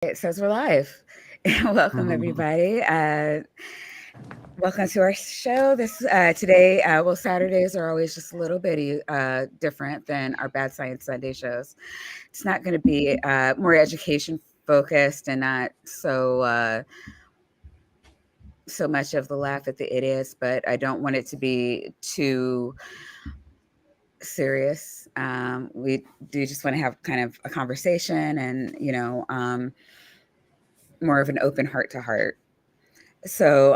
It says we're live. Welcome, Mhm. everybody. Welcome to our show. This today, well, Saturdays are always just a little bit different than our Bad Science Sunday shows. It's not going to be more education focused and not so much of the laugh at the idiots, but I don't want it to be too serious. We do just want to have kind of a conversation and more of an open heart to heart. So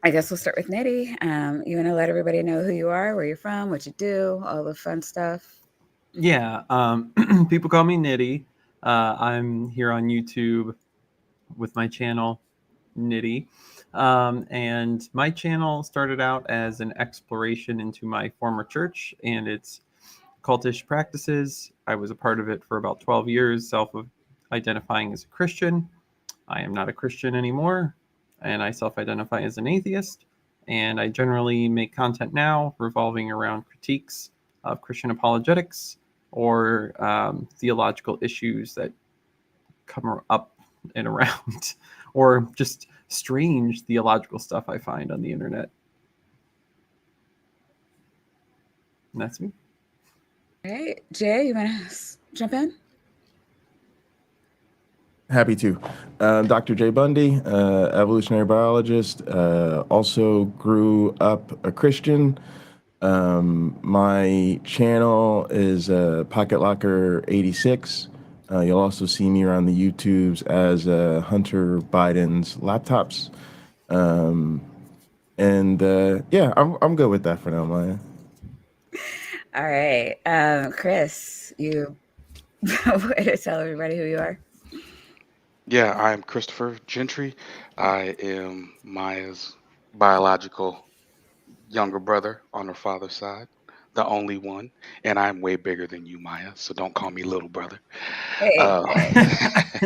I guess we'll start with Niddy. You want to let everybody know who you are, where you're from, what you do, all the fun stuff. Yeah, people call me Niddy. I'm here on YouTube with my channel, Niddy. And my channel started out as an exploration into my former church and its cultish practices. I was a part of it for about 12 years, self identifying as a Christian. I am not a Christian anymore, and I self identify as an atheist. And I generally make content now revolving around critiques of Christian apologetics or theological issues that come up and around, or just strange theological stuff I find on the internet. And that's me. All right, Jay, you want to jump in? Happy to. Dr. Jay Bundy, evolutionary biologist, also grew up a Christian. My channel is Pocket Locker 86. You'll also see me around the YouTubes as Hunter Biden's laptops. And yeah, I'm good with that for now, Maya. All right, Chris, you want to tell everybody who you are? Yeah, I am Christopher Gentry. I am Maya's biological younger brother on her father's side, the only one, and I'm way bigger than you, Maya. So don't call me little brother. Hey, Uh, hey.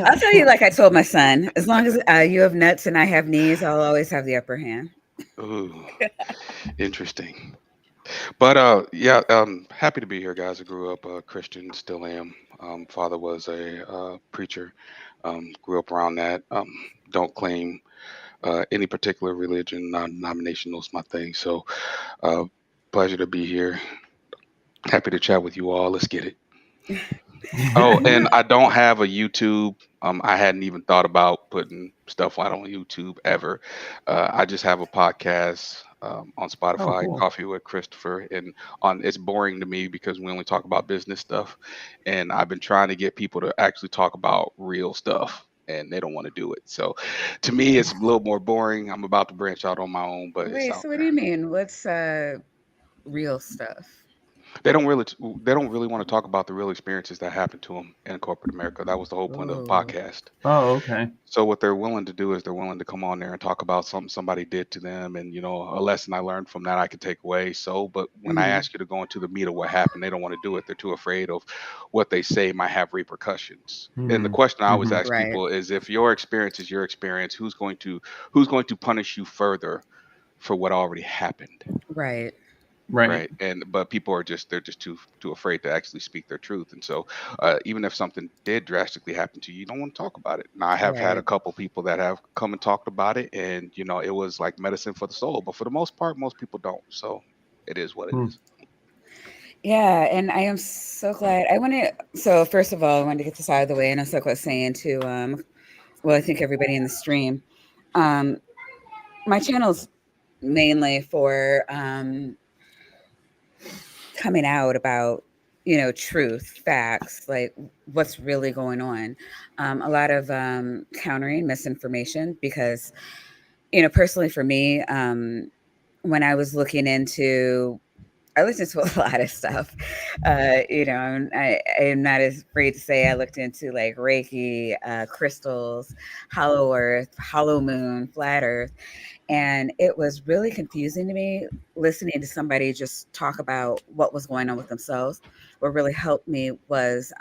I'll tell you like I told my son. As long as you have nuts and I have knees, I'll always have the upper hand. ooh, interesting. But yeah, happy to be here, guys. I grew up a Christian, still am. Father was a preacher. Grew up around that. Don't claim any particular religion, non-denominational is my thing. So, uh, pleasure to be here. Happy to chat with you all. Let's get it. Oh, and I don't have a YouTube. I hadn't even thought about putting stuff out on YouTube ever. I just have a podcast on Oh, Spotify, cool. Coffee with Christopher, and on it's boring to me because we only talk about business stuff, and I've been trying to get people to actually talk about real stuff. And they don't want to do it. So, to me, it's a little more boring. I'm about to branch out on my own, but it's Wait, out so what do there. you mean? What's real stuff? They don't really they don't really want to talk about the real experiences that happened to them in corporate America. That was the whole point of the Oh, podcast. Oh, okay. So what they're willing to do is they're willing to come on there and talk about something somebody did to them, and a lesson I learned from that I could take away. So, but when I hmm ask you to go into the meat of what happened, they don't want to do it. They're too afraid of what they say might have repercussions. And the Hmm. question I always Mm-hmm. ask right, people is, if your experience is your experience, who's going to punish you further for what already happened? right, Right. Right. And but people are just they're just too afraid to actually speak their truth. And so even if something did drastically happen to you, you don't want to talk about it. Now I have had a right. couple people that have come and talked about it, and it was like medicine for the soul, but for the most part most people don't. So it is what it Hmm. is. Yeah, and I am so glad. I want to. So first of all, I wanted to get this out of the way, and I was like I was saying to well, I think everybody in the stream, um, my channel's mainly for coming out about truth, facts, like what's really going on. A lot of countering misinformation because personally for me, when I was looking into I listened to a lot of stuff. I am not as afraid to say I looked into like Reiki, crystals, hollow earth, hollow moon, flat earth. And it was really confusing to me listening to somebody just talk about what was going on with themselves. What really helped me was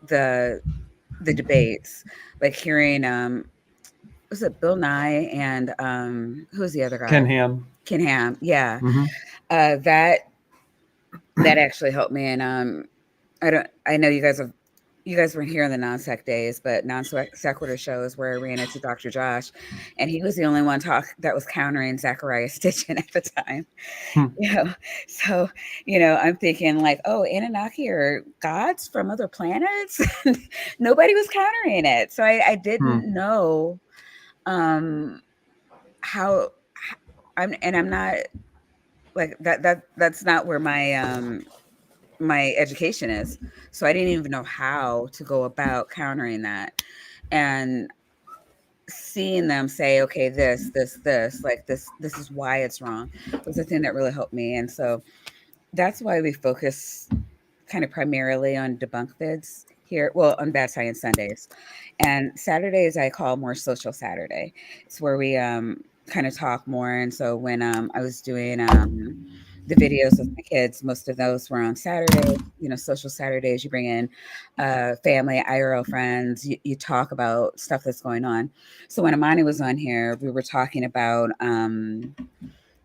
the the debates, like hearing was it Bill Nye and who's the other Ken guy? Ham. Ken Ham. Yeah. Mm-hmm. That actually helped me. And I know you guys have you guys weren't here in the non-sec days, but non-sequitur shows where I ran into Dr. Josh, and he was the only one that was countering Zachariah Stitchin at the time. Hmm. So I'm thinking like, oh, Anunnaki are gods from other planets. Nobody was countering it, so I Hmm. didn't know how. I'm not like that's not where my education is. So I didn't even know how to go about countering that. And seeing them say, okay, this, like this is why it's wrong was the thing that really helped me. And so that's why we focus kind of primarily on debunk vids here. Well, on Bad Science Sundays. And Saturdays I call more social Saturday. It's where we kind of talk more. And so when I was doing the videos with my kids, most of those were on Saturday. Social Saturdays, you bring in family, IRL friends, you talk about stuff that's going on. So when Amani was on here, we were talking about it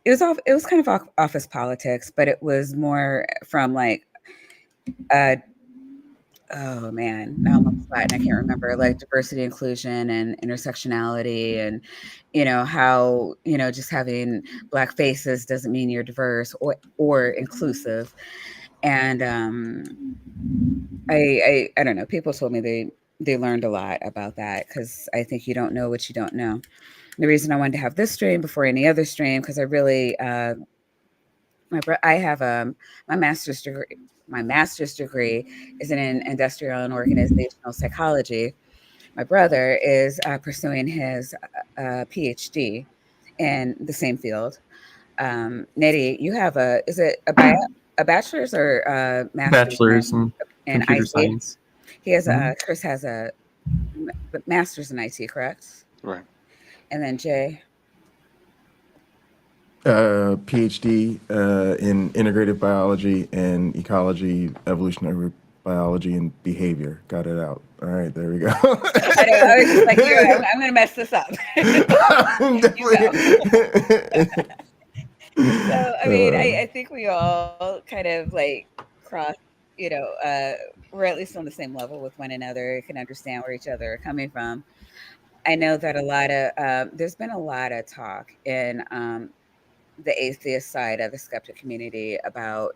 was kind of office politics, but it was more from like uh oh man, now I'm on the spot and I can't remember, like diversity, inclusion, and intersectionality, and how just having black faces doesn't mean you're diverse or inclusive. And I don't know, people told me they learned a lot about that, because I think you don't know what you don't know. The reason I wanted to have this stream before any other stream, because I really I have my master's degree. My master's degree is in industrial and organizational psychology. My brother is pursuing his PhD in the same field. Niddy, you have is it a bachelor's or a master's Bachelor's in in computer IT? science. He has Mhm. Chris has a master's in IT, correct? Right. And then Jay. PhD in integrative biology and ecology, evolutionary biology, and behavior. Got it out. All right, there we go. I know, I was just like, I'm going to mess this up. You go. So, I mean, I think we all kind of like cross, we're at least on the same level with one another, can understand where each other are coming from. I know that there's been a lot of talk in the atheist side of the skeptic community about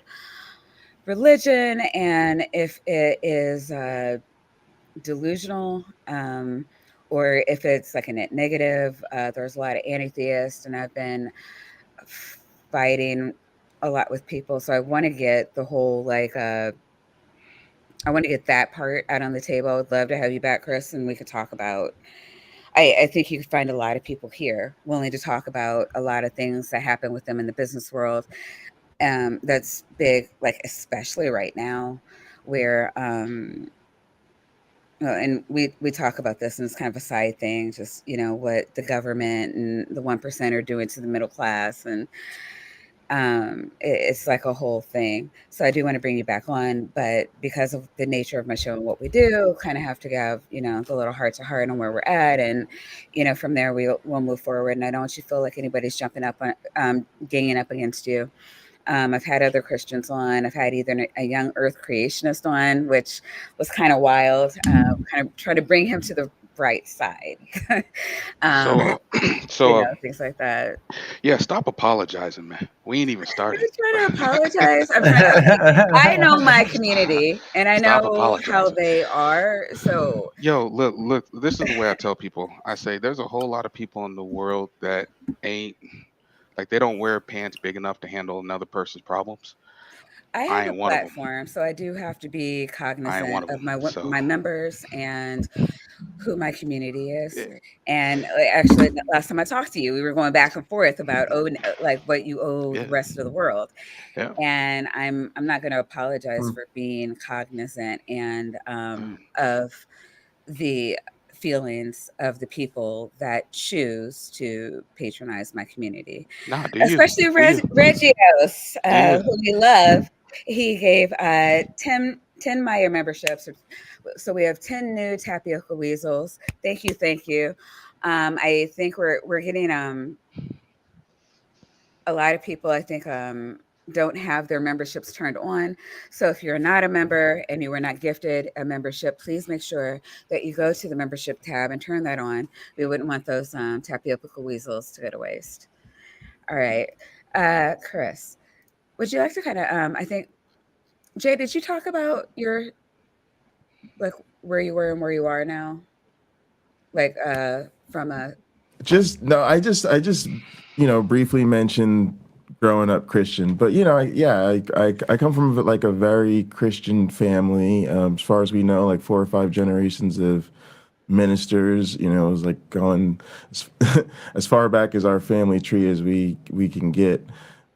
religion, and if it is delusional, or if it's like a net negative. There's a lot of anti-theists, and I've been fighting a lot with people. So I want to get the whole like I want to get that part out on the table. I would love to have you back, Chris, and we could talk about. I think you could find a lot of people here willing to talk about a lot of things that happen with them in the business world. That's big, like especially right now, where and we talk about this, and it's kind of a side thing, just what the government and the 1% are doing to the middle class, and it's like a whole thing. So I do want to bring you back on, but because of the nature of my show and what we do, kind of have to have the little heart to heart on where we're at, and from there we'll move forward. And I don't want you to feel like anybody's jumping up on ganging up against you. I've had other Christians on. I've had either a young Earth creationist on, which was kind of wild. Kind of trying to bring him to the bright side. So, um, so things like that. yeah, stop apologizing, man. We ain't even I'm started. not trying to apologize. I'm trying. Okay, I know my community, and I Stop know how apologizing. they are. So Yo, look. This is the way I tell people. I say there's a whole lot of people in the world that ain't like they don't wear pants big enough to handle another person's problems. I I have a ain't one of them. platform, so I do have to be I ain't one cognizant of of them. So my members and who my community is. yeah, And actually, the last time I talked to you, we were going back and forth about like what you owe the yeah, rest of the world. yeah. And I'm not going to apologize Hmm. for being cognizant and of the feelings of the people that choose to patronize my community, Nah, do you? especially Do you? Regios, Do you? who we love. He gave 10 Meyer memberships. So we have 10 new tapioca weasels. Thank you. Thank you. I think we're getting a lot of people, I think, don't have their memberships turned on. So if you're not a member and you were not gifted a membership, please make sure that you go to the membership tab and turn that on. We wouldn't want those tapioca weasels to go to waste. All right. Chris, would you like to kind of, I think, Jay, did you talk about your, like, where you were and where you are now? Like, from a, Just no, I just briefly mentioned growing up Christian, but I come from like a very Christian family. As far as we know, like 4 or 5 generations of ministers. It was like going as, as far back as our family tree as we can get.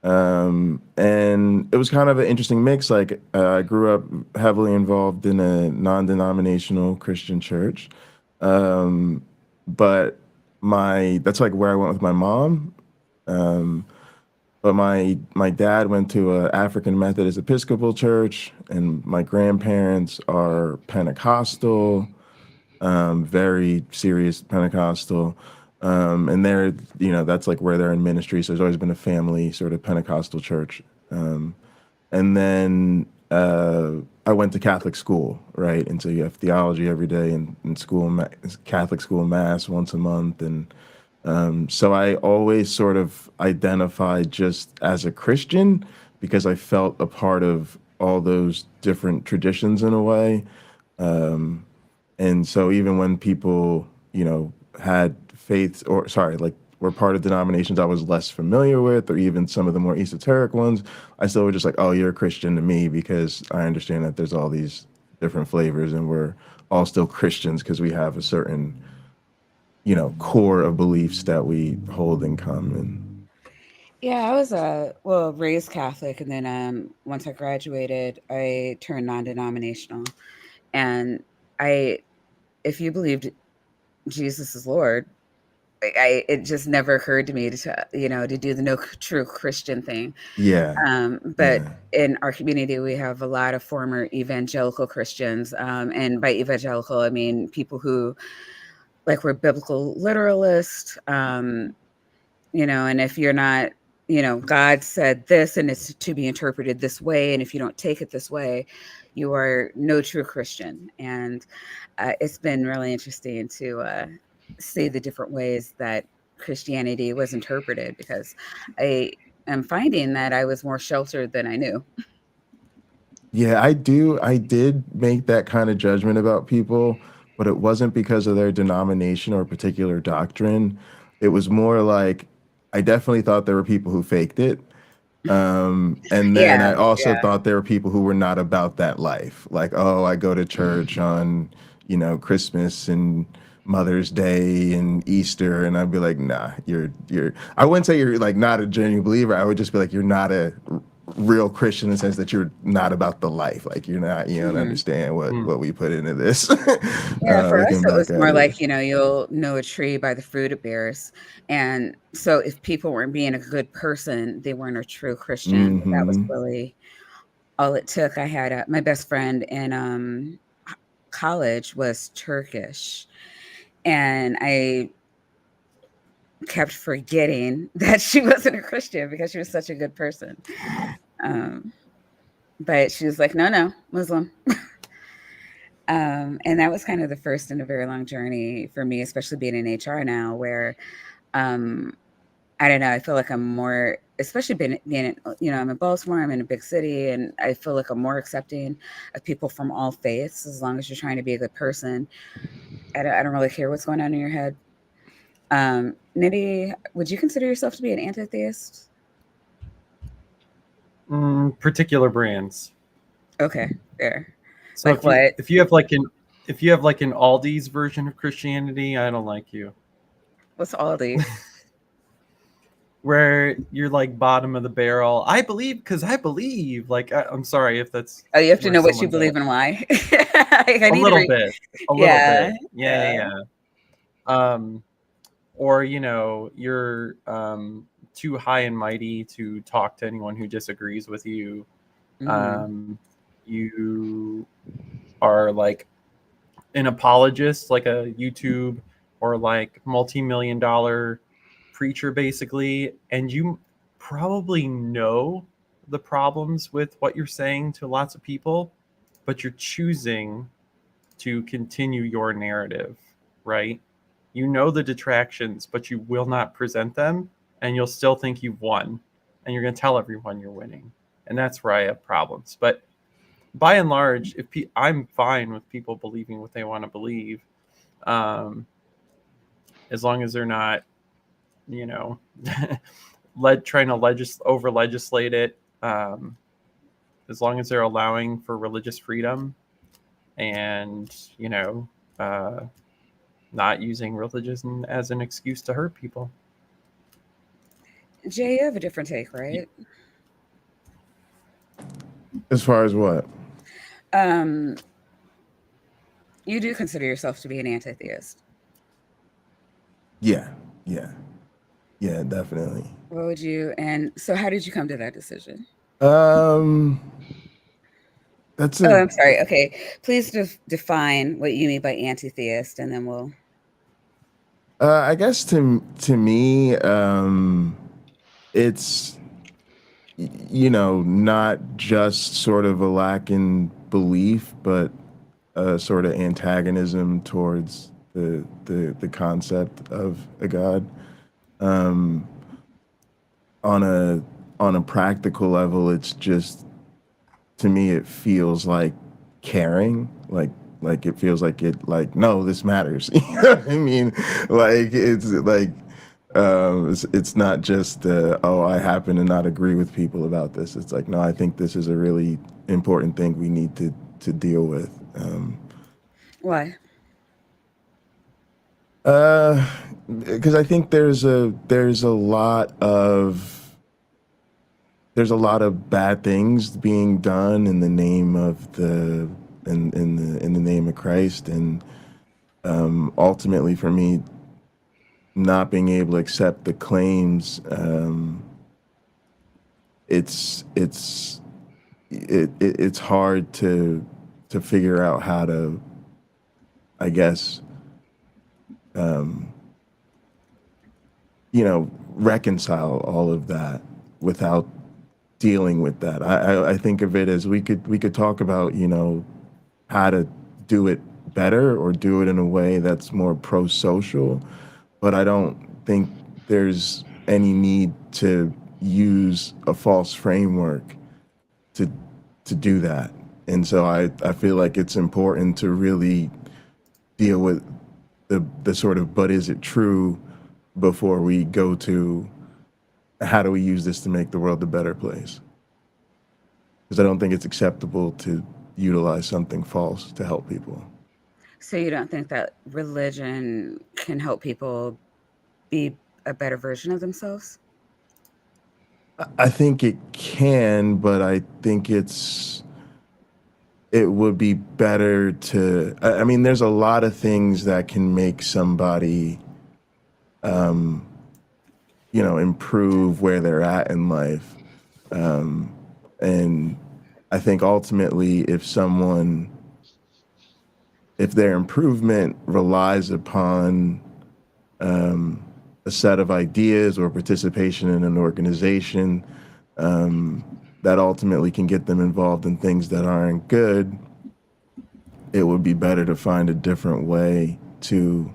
And it was kind of an interesting mix. Like I grew up heavily involved in a non-denominational Christian church, um, but my that's like where I went with my mom. Um, but my dad went to a African Methodist Episcopal church, and my grandparents are Pentecostal, very serious Pentecostal. And they're, that's like where they're in ministry. So there's always been a family sort of Pentecostal church. And then I went to Catholic school, right? And so you have theology every day in school, Catholic school mass once a month. And so I always sort of identified just as a Christian because I felt a part of all those different traditions in a way. And so even when people, had faith or sorry, like were part of denominations I was less familiar with, or even some of the more esoteric ones, I still was just like, oh, you're a Christian to me because I understand that there's all these different flavors and we're all still Christians because we have a certain, core of beliefs that we hold in common. yeah, I was well raised Catholic, and then once I graduated, I turned non-denominational, and I, if you believed Jesus is Lord, it just never occurred to me to do the no true Christian thing. Yeah. But Yeah. in our community, we have a lot of former evangelical Christians, and by evangelical, I mean people who like were biblical literalists. And if you're not, God said this and it's to be interpreted this way, and if you don't take it this way, you are no true Christian. And it's been really interesting to see the different ways that Christianity was interpreted, because I am finding that I was more sheltered than I knew. Yeah, I do. I did make that kind of judgment about people, but it wasn't because of their denomination or particular doctrine. It was more like I definitely thought there were people who faked it. And then Yeah, I also yeah. thought there were people who were not about that life. Like, oh, I go to church on, Christmas and Mother's Day and Easter, and I'd be like, nah, you're. I wouldn't say you're like not a genuine believer. I would just be like, you're not a real Christian in the sense that you're not about the life. Like you're not, you don't Mhm. understand Mm. what we put into this. Yeah, for us, Looking it back was at more it. like, you'll know a tree by the fruit it bears. And so if people weren't being a good person, they weren't a true Christian. But that was Hmm. really all it took. I had my best friend in college was Turkish, and I kept forgetting that she wasn't a Christian because she was such a good person. Um, but she was like, no, no, Muslim. And that was kind of the first in a very long journey for me, especially being in HR now, where um, I don't know, I feel like I'm more, especially being I'm in Baltimore, I'm in a big city, and I feel like I'm more accepting of people from all faiths as long as you're trying to be a good person. I don't really care what's going on in your head. Niddy, would you consider yourself to be an anti-theist? Particular brands. Okay, fair. So Like what? if you have like an Aldi's version of Christianity, I don't like you. What's all these? Where you're like bottom of the barrel. I believe because I believe. Like I'm sorry if that's Oh, you have to where know what you someone's believe at. and why. Like, I A need to little read. bit, a little Yeah, bit. Yeah, yeah. yeah, yeah. Or you're too high and mighty to talk to anyone who disagrees with you. Hmm. Um, you are like an apologist, like a YouTube or like multi-million-dollar preacher, basically, and you probably know the problems with what you're saying to lots of people, but you're choosing to continue your narrative, right? You know the detractions, but you will not present them, and you'll still think you've won, and you're going to tell everyone you're winning. And that's where I have problems. But by and large, I'm fine with people believing what they want to believe, um, as long as they're not, you know, trying to over legislate it. As long as they're allowing for religious freedom, and uh, not using religion as an excuse to hurt people. Jay, you have a different take, right? As far as what? Um, you do consider yourself to be an anti-theist. Yeah, yeah, yeah, definitely. What would you? And so, how did you come to that decision? Um, that's Oh, a. I'm sorry. Okay, please define what you mean by anti-theist, and then we'll. I guess to me, it's not just sort of a lack in belief, but a sort of antagonism towards the concept of a god. Um, on a practical level, it's just, to me, it feels like caring, like it feels like no, this matters. You know what I mean? Like it's like it's not just oh, I happen to not agree with people about this. It's like, no, I think this is a really important thing we need to deal with. Why? Uh, because I think there's a lot of bad things being done in the name of in the name of Christ, and ultimately for me, not being able to accept the claims, it's hard to figure out how to, I guess, reconcile all of that without dealing with that. I think of it as we could talk about, how to do it better or do it in a way that's more pro-social, but I don't think there's any need to use a false framework to to do that. And so I feel like it's important to really deal with the sort of, but is it true, before we go to how do we use this to make the world a better place? Because I don't think it's acceptable to utilize something false to help people. So you don't think that religion can help people be a better version of themselves? I think it can, but I think it would be better to. I mean, there's a lot of things that can make somebody, improve where they're at in life, and I think ultimately, if their improvement relies upon a set of ideas or participation in an organization, that ultimately can get them involved in things that aren't good, it would be better to find a different way to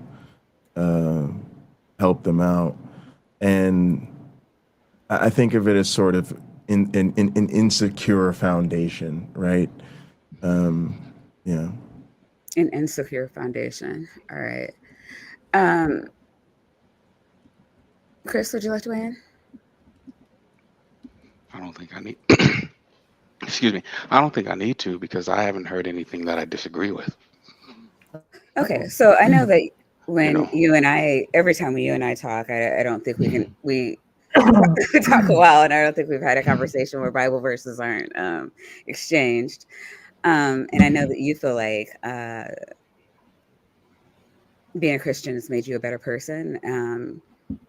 help them out. And I think of it as sort of an insecure foundation, right? Yeah. An insecure foundation. All right. Um, Chris, would you like to weigh in? I don't think I need. Excuse me. I don't think I need to because I haven't heard anything that I disagree with. Okay, so I know that You when know. you and I, every time you and I talk, I don't think we talk a while, and I don't think we've had a conversation where Bible verses aren't exchanged. And I know that you feel like being a Christian has made you a better person,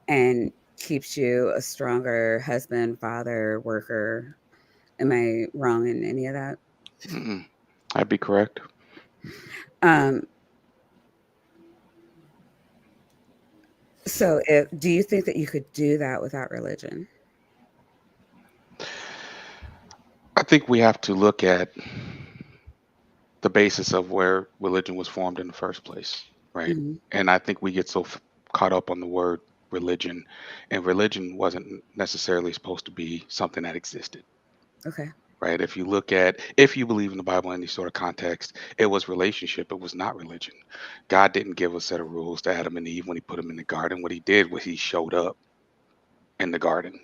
and keeps you a stronger husband, father, worker. Am I wrong in any of that? Mm-mm. I'd be correct. Um, do you think that you could do that without religion? think we have to look at the basis of where religion was formed in the first place, right? Hmm. And I think we get so caught up on the word religion, and religion wasn't necessarily supposed to be something that existed, Okay. right? If you look at, if you believe in the Bible in any sort of context, it was relationship, it was not religion. God didn't give a set of rules to Adam and Eve when he put them in the garden. What he did was he showed up in the garden,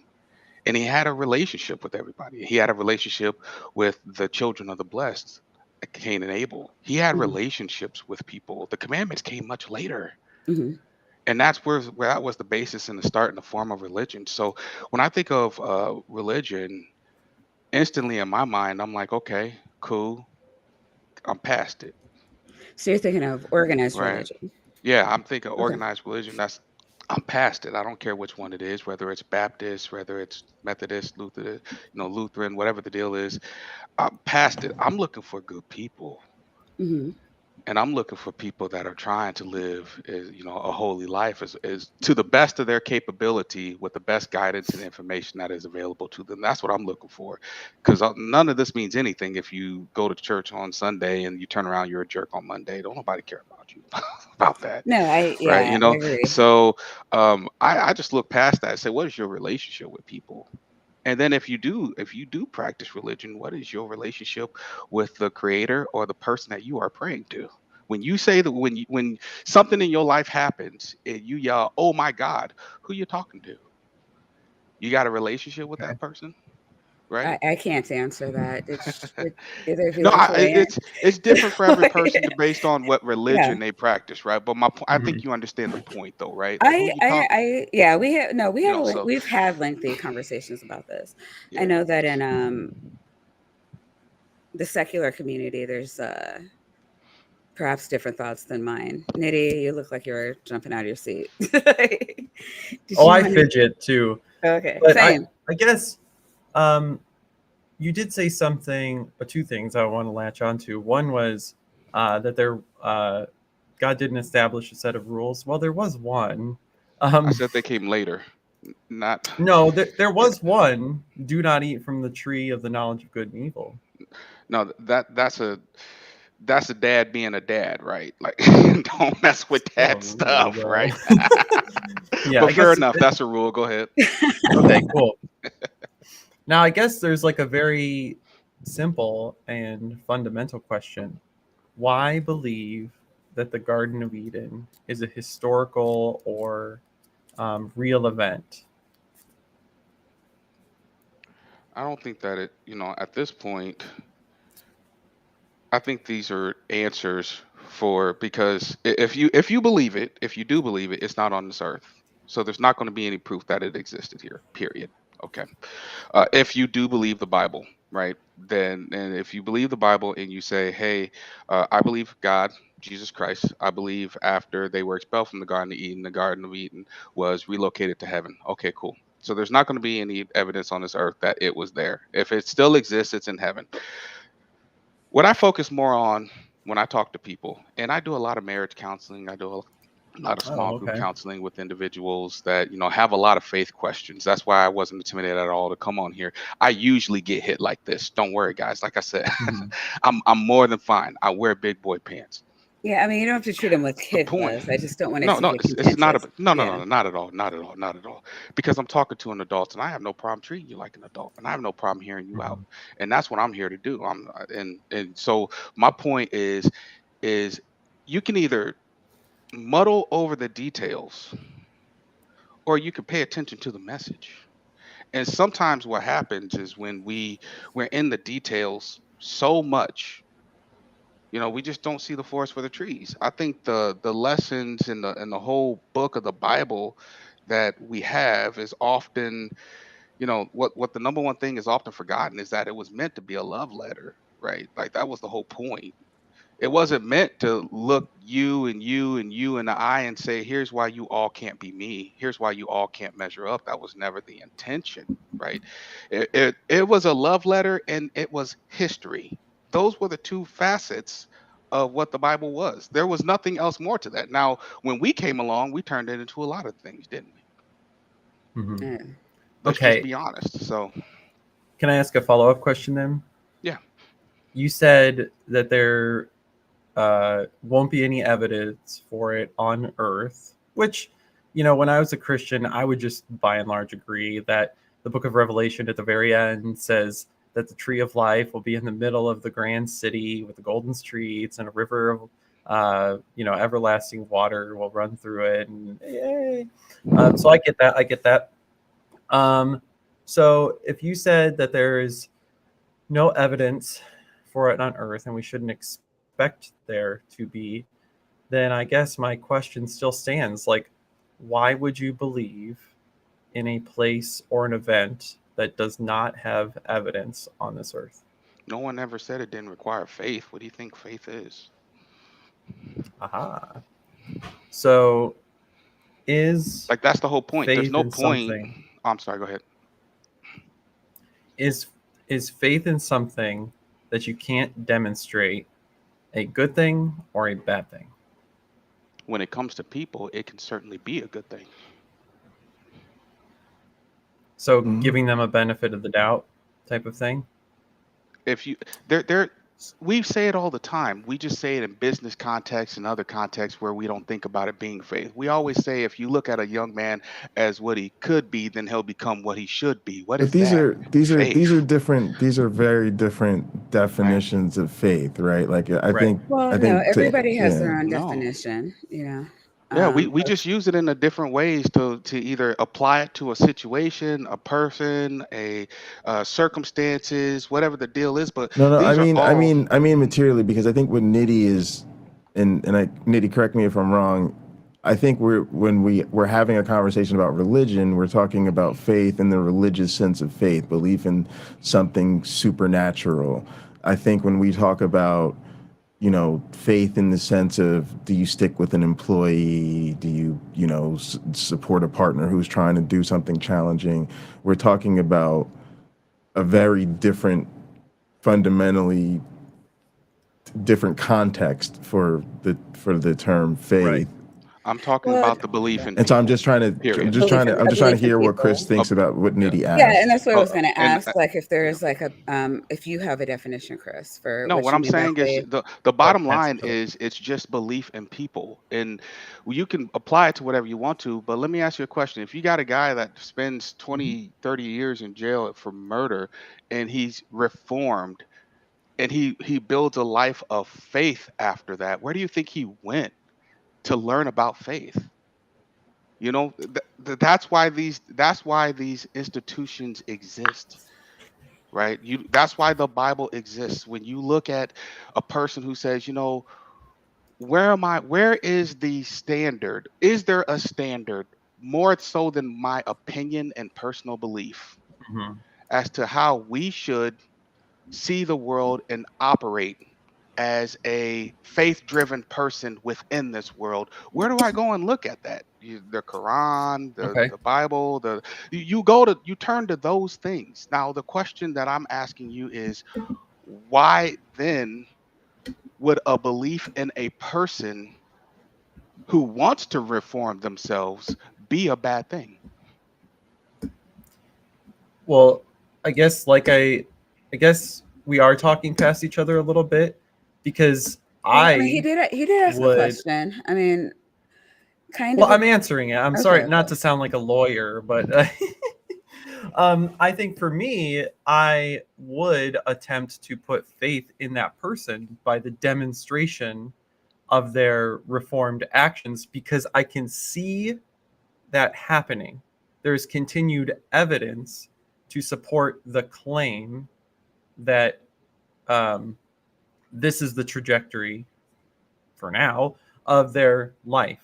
and he had a relationship with everybody. He had a relationship with the children of the blessed, Cain and Abel. He had Hmm. relationships with people. The commandments came much later. Hmm. And that's where that was the basis and the start and the form of religion. So when I think of religion, instantly in my mind, I'm like, okay, cool, I'm past it, So you're thinking of organized right? religion. Yeah, I'm thinking Okay. organized religion. That's I'm past it. I don't care which one it is, whether it's Baptist, whether it's Methodist, Lutheran, whatever the deal is. I'm past it. I'm looking for good people. Hmm. And I'm looking for people that are trying to live, a holy life is to the best of their capability with the best guidance and information that is available to them. That's what I'm looking for, because none of this means anything if you go to church on Sunday and you turn around, you're a jerk on Monday. Don't nobody care about you about that, No, right? yeah, I agree. So I just look past that and say, what is your relationship with people? And then if you do practice religion, what is your relationship with the creator or the person that you are praying to? When you say that when something in your life happens and you yell, "Oh my God," who you talking to? You got a relationship with that person, right? I can't answer that. Either of you No, like to weigh in? it's different for every person based on what Yeah. religion they practice, right? But I Mhm. think you understand the point though, right? Like who you talk, Yeah, we have no, so we've had lengthy conversations about this. I yeah. know that in the secular community, there's perhaps different thoughts than mine. Niddy, you look like you're jumping out of your seat. Did Oh, you I want to? fidget too. Okay, But same. I guess um, you did say something, two things I want to latch onto. One was that God didn't establish a set of rules. Well, there was one. I Um, said they came later, not no, there yeah. was one. Do not eat from the tree of the knowledge of good and evil. No, that's a dad being a dad, right? Like, don't mess with Still a that rule, stuff, though. right? Yeah, But I fair guess. enough, that's a rule. Go ahead. Okay, cool. Now, I guess there's like a very simple and fundamental question. Why believe that the Garden of Eden is a historical or real event? I don't think that at this point, I think these are answers for because if you believe it, if you do believe it, it's not on this earth. So there's not going to be any proof that it existed here. Period. Okay. If you do believe the Bible, right? Then, and if you believe the Bible and you say, hey, I believe God, Jesus Christ, I believe after they were expelled from the Garden of Eden was relocated to heaven. Okay, cool. So there's not going to be any evidence on this earth that it was there. If it still exists, it's in heaven. What I focus more on when I talk to people, and I do a lot of marriage counseling, I do a lot of small Oh, group okay. counseling with individuals that have a lot of faith questions. That's why I wasn't intimidated at all to come on here. I usually get hit like this. Don't worry, guys. Like I said, Mhm. I'm more than fine. I wear big boy pants. Yeah, I mean, you don't have to treat them with The kid point. gloves. I just don't want it No, to no, get it's not contentious. a no, no, no, Yeah. no, not at all, not at all, not at all. Because I'm talking to an adult, and I have no problem treating you like an adult, and I have no problem hearing you out, Mhm. and that's what I'm here to do. And so my point is you can either muddle over the details, or you can pay attention to the message. And sometimes what happens is when we're in the details so much, we just don't see the forest for the trees. I think the lessons in the whole book of the Bible that we have is often, what the number one thing is often forgotten is that it was meant to be a love letter, right? Like that was the whole point. It wasn't meant to look you and you and you in the eye and say, here's why you all can't be me. Here's why you all can't measure up. That was never the intention, right? It was a love letter and it was history. Those were the two facets of what the Bible was. There was nothing else more to that. Now, when we came along, we turned it into a lot of things, didn't we? Mhm. Yeah. Let's just Okay. be honest. So, Can I ask a follow up question then? you said that there won't be any evidence for it on Earth, which, when I was a Christian, I would just by and large agree that the book of Revelation at the very end says that the tree of life will be in the middle of the grand city with the golden streets, and a river of everlasting water will run through it. And yay. So I get that. So if you said that there is no evidence for it on Earth and we shouldn't expect there to be, then I guess my question still stands. Like, why would you believe in a place or an event that does not have evidence on this Earth? No one ever said it didn't require faith. What do you think faith is? Aha. So is Like, that's the whole point. There's faith no in point. something Oh, I'm sorry, go ahead. is faith in something that you can't demonstrate a good thing or a bad thing? When it comes to people, it can certainly be a good thing. So Mhm. giving them a benefit of the doubt type of thing? If you we say it all the time. We just say it in business context and other contexts where we don't think about it being faith. We always say if you look at a young man as what he could be, then he'll become what he should be. What But is that? these are Faith, different. These are very different right? definitions of faith, right? Like Right. I Well, no, think to everybody has yeah. their own No. definition, you know. Yeah, we But just use it in a different ways to either apply it to a situation, a person, a circumstances, whatever the deal is. But No, no. these are all. I mean materially, because I think what Niddy is, Niddy, correct me if I'm wrong. I think we're having a conversation about religion, we're talking about faith in the religious sense of faith, belief in something supernatural. I think when we talk about, faith in the sense of, do you stick with an employee? Do you, support a partner who's trying to do something challenging? We're talking about a very different, fundamentally different context for the term Right. faith. I'm talking well, about the belief in And so people. Period. I'm just trying to belief in hear what Chris people. thinks about what Yeah. Niddy Yeah, and asked. that's what I was going to And ask. Like, if there yeah. is like a, if you have a definition, Chris, for No, what what you I'm mean by saying is faith. the So I bottom can answer line each other. is it's just belief in people, and you can apply it to whatever you want to. But let me ask you a question. If you got a guy that spends 20, 30 years in jail for murder, and he's reformed, and he builds a life of faith after that, where do you think he went to learn about faith? That's why these institutions exist, right? That's why the Bible exists. When you look at a person who says, where is the standard? Is there a standard more so than my opinion and personal belief Mhm. as to how we should see the world and operate as a faith-driven person within this world? Where do I go and look at that? The Quran, the Okay. the Bible, you turn to those things. Now, the question that I'm asking you is, why then would a belief in a person who wants to reform themselves be a bad thing? Well, I guess I guess we are talking past each other a little bit, because Well, I mean, I he did ask a would question. I mean, kind well, of. I'm answering it. I'm Okay, sorry not okay. to sound like a lawyer, but I think for me, I would attempt to put faith in that person by the demonstration of their reformed actions, because I can see that happening. There's continued evidence to support the claim that um, this is the trajectory for now of their life.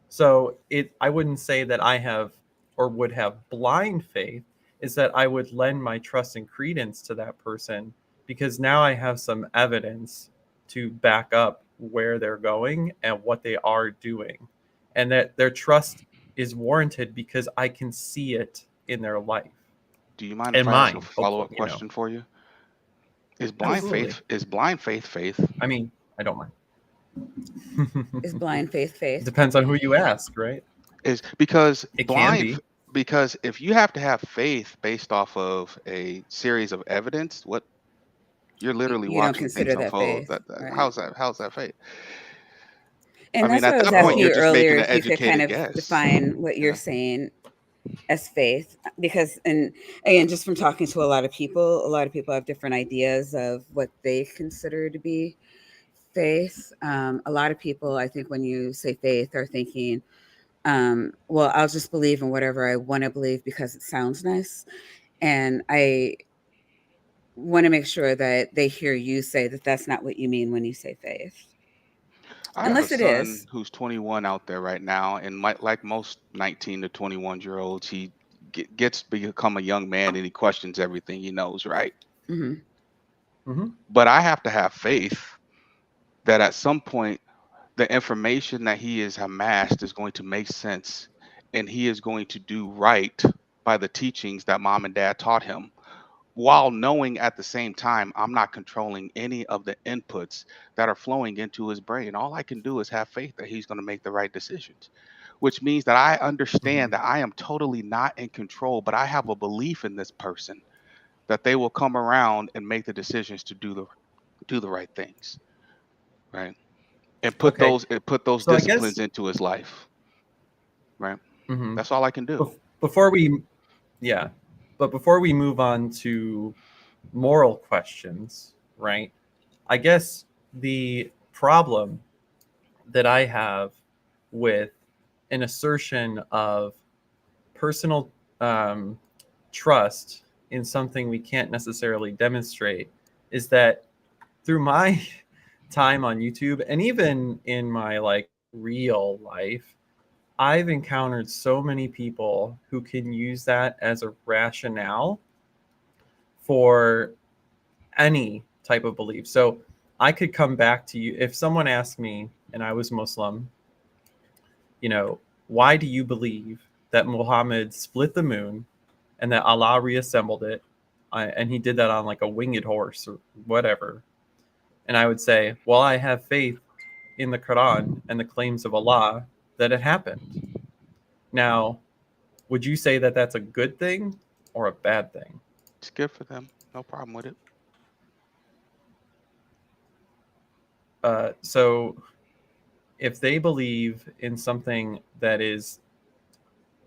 So I wouldn't say that I have or would have blind faith, is that I would lend my trust and credence to that person, because now I have some evidence to back up where they're going and what they are doing, and that their trust is warranted because I can see it in their life Do you mind if and I ask a mine, follow-up hopefully. question for you? Absolutely. Is blind faith faith? I mean, I don't mind. Is blind faith faith? Depends on who you ask, right? Is because It can be. if you have to have faith based off of a series of evidence, You're literally You don't watching things consider that unfold. faith, right? How's that faith? I And mean, that's what at I was that point, asking you're you just making earlier, an if you could kind educated of guess. define what you're Yeah. saying as faith, because, and again, just from talking to a lot of people have different ideas of what they consider to be faith. A lot of people, I think, when you say faith, are thinking, well, I'll just believe in whatever I want to believe because it sounds nice. And I want to make sure that they hear you say that that's not what you mean when you say faith, I have a unless it son is. who's 21 out there right now, and like most 19 to 21-year-olds, he gets become a young man and he questions everything he knows, right? Hmm. Mm-hmm. But I have to have faith that at some point the information that he has amassed is going to make sense, and he is going to do right by the teachings that mom and dad taught him, while knowing at the same time I'm not controlling any of the inputs that are flowing into his brain. All I can do is have faith that he's going to make the right decisions, which means that I Mm-hmm. understand that I am totally not in control, but I have a belief in this person that they will come around and make the decisions to do the right things, right? And Okay. put those So I guess disciplines into his life, right? mhm. That's all I can do. Before we, yeah, but before we move on to moral questions, right? I guess the problem that I have with an assertion of personal um, trust in something we can't necessarily demonstrate is that through my time on YouTube and even in my like real life, I've encountered so many people who can use that as a rationale for any type of belief. So I could come back to you if someone asked me and I was Muslim, you know, why do you believe that Muhammad split the moon and that Allah reassembled it? And he did that on like a winged horse or whatever. And I would say, well, I have faith in the Quran and the claims of Allah that it happened. Now, would you say that that's a good thing or a bad thing? It's good for them. No problem with it. So if they believe in something that is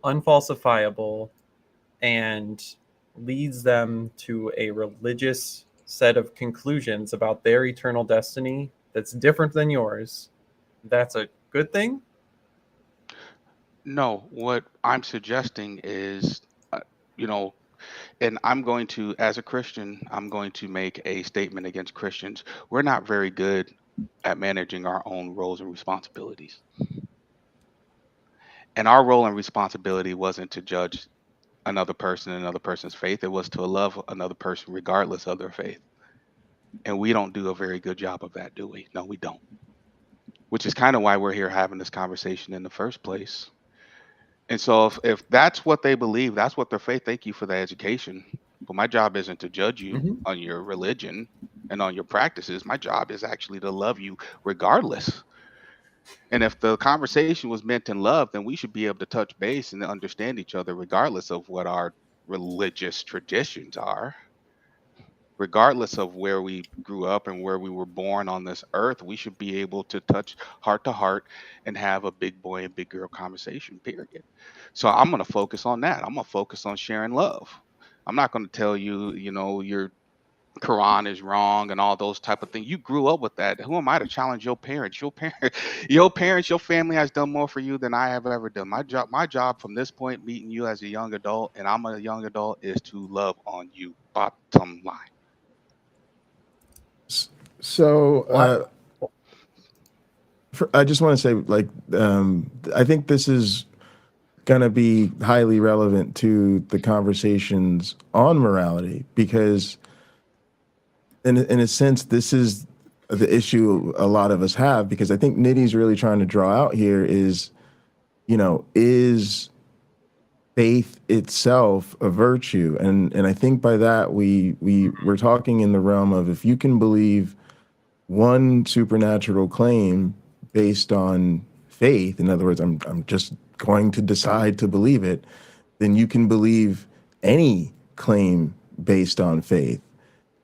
unfalsifiable and leads them to a religious set of conclusions about their eternal destiny that's different than yours, that's a good thing? No, what I'm suggesting is, uh, you know, and I'm going to, as a Christian, I'm going to make a statement against Christians. We're not very good at managing our own roles and responsibilities. And our role and responsibility wasn't to judge another person and another person's faith. It was to love another person regardless of their faith. And we don't do a very good job of that, do we? No, we don't. Which is kind of why we're here having this conversation in the first place. And so if that's what they believe, that's what their faith, thank you for the education. But my job isn't to judge you Mm-hmm. on your religion and on your practices. My job is actually to love you regardless. And if the conversation was meant in love, then we should be able to touch base and understand each other regardless of what our religious traditions are, regardless of where we grew up and where we were born on this earth. We should be able to touch heart to heart and have a big boy and big girl conversation, period. So I'm going to focus on that. I'm going to focus on sharing love. I'm not going to tell you, your Quran is wrong and all those type of things. You grew up with that. Who am I to challenge your parents? Your parents, your family has done more for you than I have ever done. My job from this point, meeting you as a young adult, and I'm a young adult, is to love on you. Bottom line. So What? I just want to say, like, I think this is going to be highly relevant to the conversations on morality because, in a sense, this is the issue a lot of us have because I think Niddy's really trying to draw out here is, is faith itself a virtue? And I think by that we're talking in the realm of if you can believe one supernatural claim based on faith, in other words, I'm just going to decide to believe it, then you can believe any claim based on faith.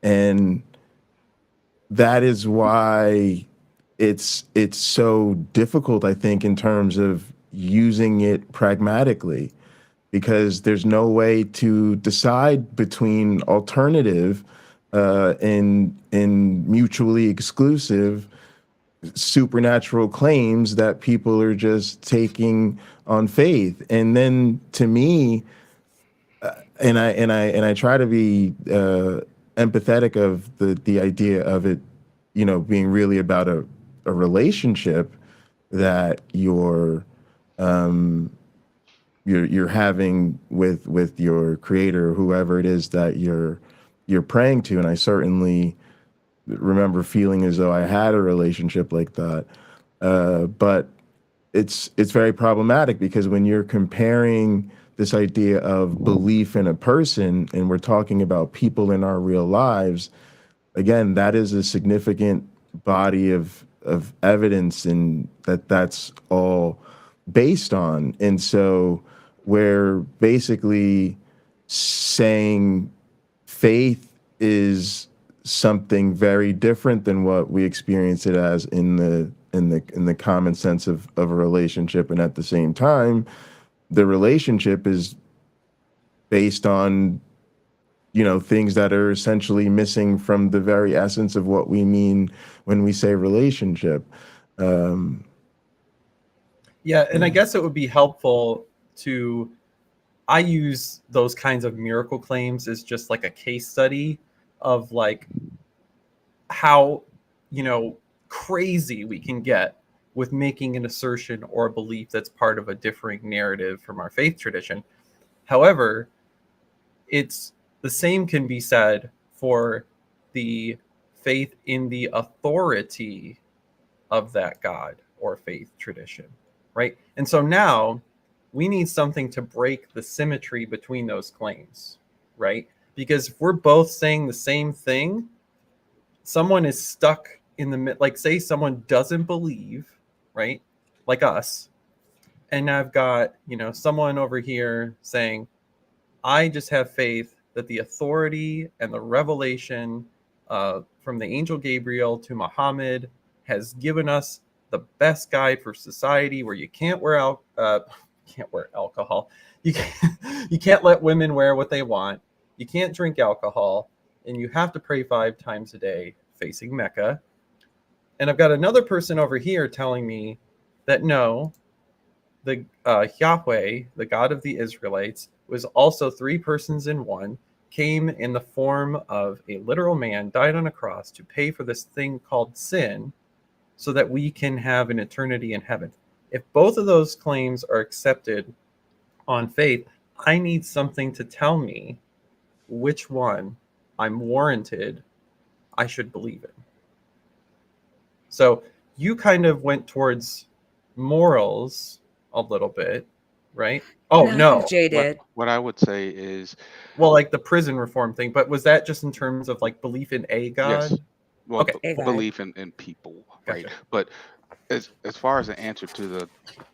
And that is why it's so difficult, I think, in terms of using it pragmatically, because there's no way to decide between alternative and mutually exclusive supernatural claims that people are just taking on faith. And then to me, and I try to be empathetic of the idea of it, being really about a relationship that you're having with your creator, whoever it is that you're praying to. And I certainly remember feeling as though I had a relationship like that. But it's very problematic, because when you're comparing this idea of belief in a person, and we're talking about people in our real lives, again, that is a significant body of evidence, and that's all based on. And so we're basically saying faith is something very different than what we experience it as in the common sense of a relationship. And at the same time, the relationship is based on things that are essentially missing from the very essence of what we mean when we say relationship. um Yeah, and I yeah. guess it would be helpful to, I use those kinds of miracle claims as just like a case study of like how, you know, crazy we can get with making an assertion or a belief that's part of a differing narrative from our faith tradition. However, it's the same can be said for the faith in the authority of that God or faith tradition, right? And so now we need something to break the symmetry between those claims, right? Because if we're both saying the same thing, someone is stuck in the mid. Like, say someone doesn't believe, right? Like us, and I've got, you know, someone over here saying, I just have faith that the authority and the revelation from the angel Gabriel to Muhammad has given us the best guide for society, where you can't wear can't wear alcohol, you can't let women wear what they want, you can't drink alcohol, and you have to pray 5 times a day facing Mecca. And I've got another person over here telling me that no, the Yahweh, the God of the Israelites, was also 3 persons in one, came in the form of a literal man, died on a cross to pay for this thing called sin, so that we can have an eternity in heaven. If both of those claims are accepted on faith, I need something to tell me which one I'm warranted I should believe in. So you kind of went towards morals a little bit, right? Oh, No, I think no. Jay What did. what I would say is Well, like the prison reform thing, but was that just in terms of like belief in a yes. God? Well, Okay, A God. belief in people, right? gotcha. But as far as the answer to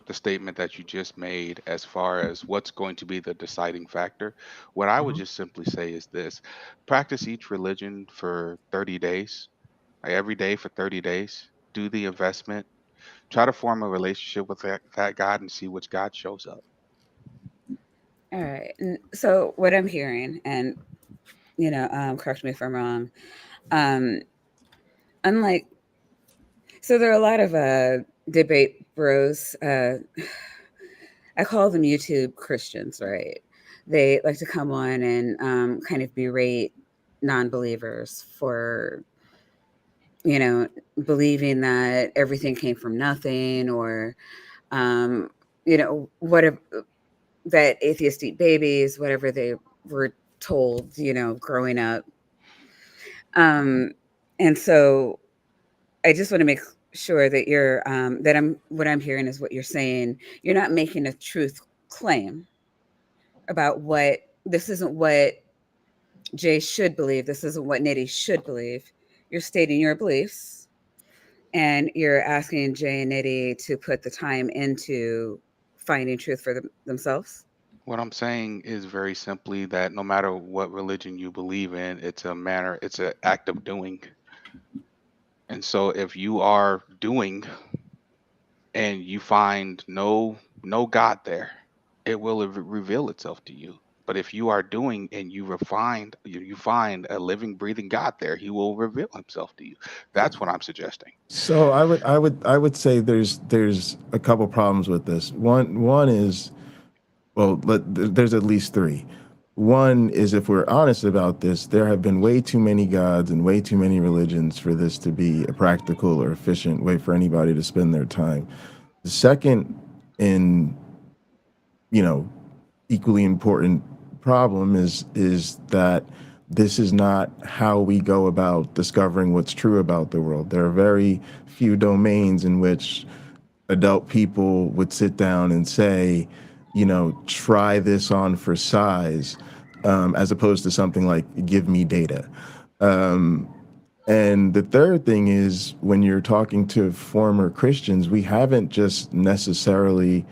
the statement that you just made, as far as what's going to be the deciding factor, what I would Mhm. just simply say is this: practice each religion for 30 days, like every day for 30 days. Do the investment. Try to form a relationship with that God and see which God shows up. All right. So what I'm hearing, and correct me if I'm wrong. Um, unlike, so there are a lot of debate bros. I call them YouTube Christians, right? They like to come on and kind of berate non-believers for you know believing that everything came from nothing, or whatever, that atheists eat babies, whatever they were told, growing up. Um, and so I just want to make sure that what I'm hearing is what you're saying. You're not making a truth claim about what this isn't what Jay should believe. This isn't what Niddy should believe. You're stating your beliefs, and you're asking Jay and Niddy to put the time into finding truth for themselves. What I'm saying is very simply that no matter what religion you believe in, it's an act of doing. And so if you are doing and you find no God there, it will reveal itself to you. But if you are doing and you find a living, breathing God there, He will reveal Himself to you. That's what I'm suggesting. So I would say there's a couple problems with this. One is, well, there's at least three. One is, if we're honest about this, there have been way too many gods and way too many religions for this to be a practical or efficient way for anybody to spend their time. The second, and you know, equally important problem is that this is not how we go about discovering what's true about the world. There are very few domains in which adult people would sit down and say, try this on for size, as opposed to something like give me data. And the third thing is, when you're talking to former Christians, we haven't just necessarily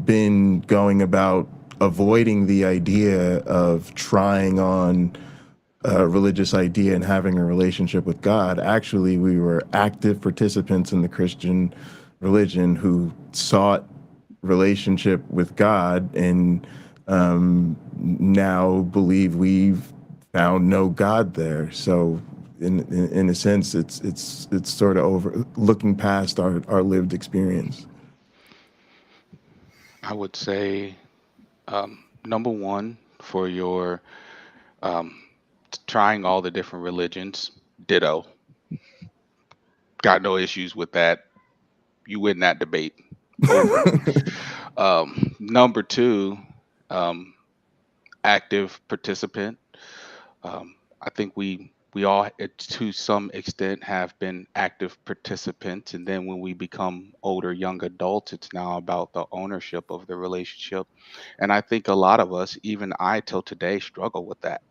been going about avoiding the idea of trying on a religious idea and having a relationship with God. Actually, we were active participants in the Christian religion who sought relationship with God, and now believe we've found no God there. So in a sense, it's sort of over looking past our lived experience. I would say, number one, for your trying all the different religions, ditto. Got no issues with that. You win that debate. Over. Number two, um, active participant. I think we all, to some extent, have been active participants, and then when we become older young adults, it's now about the ownership of the relationship. And I think a lot of us, even I till today, struggle with that.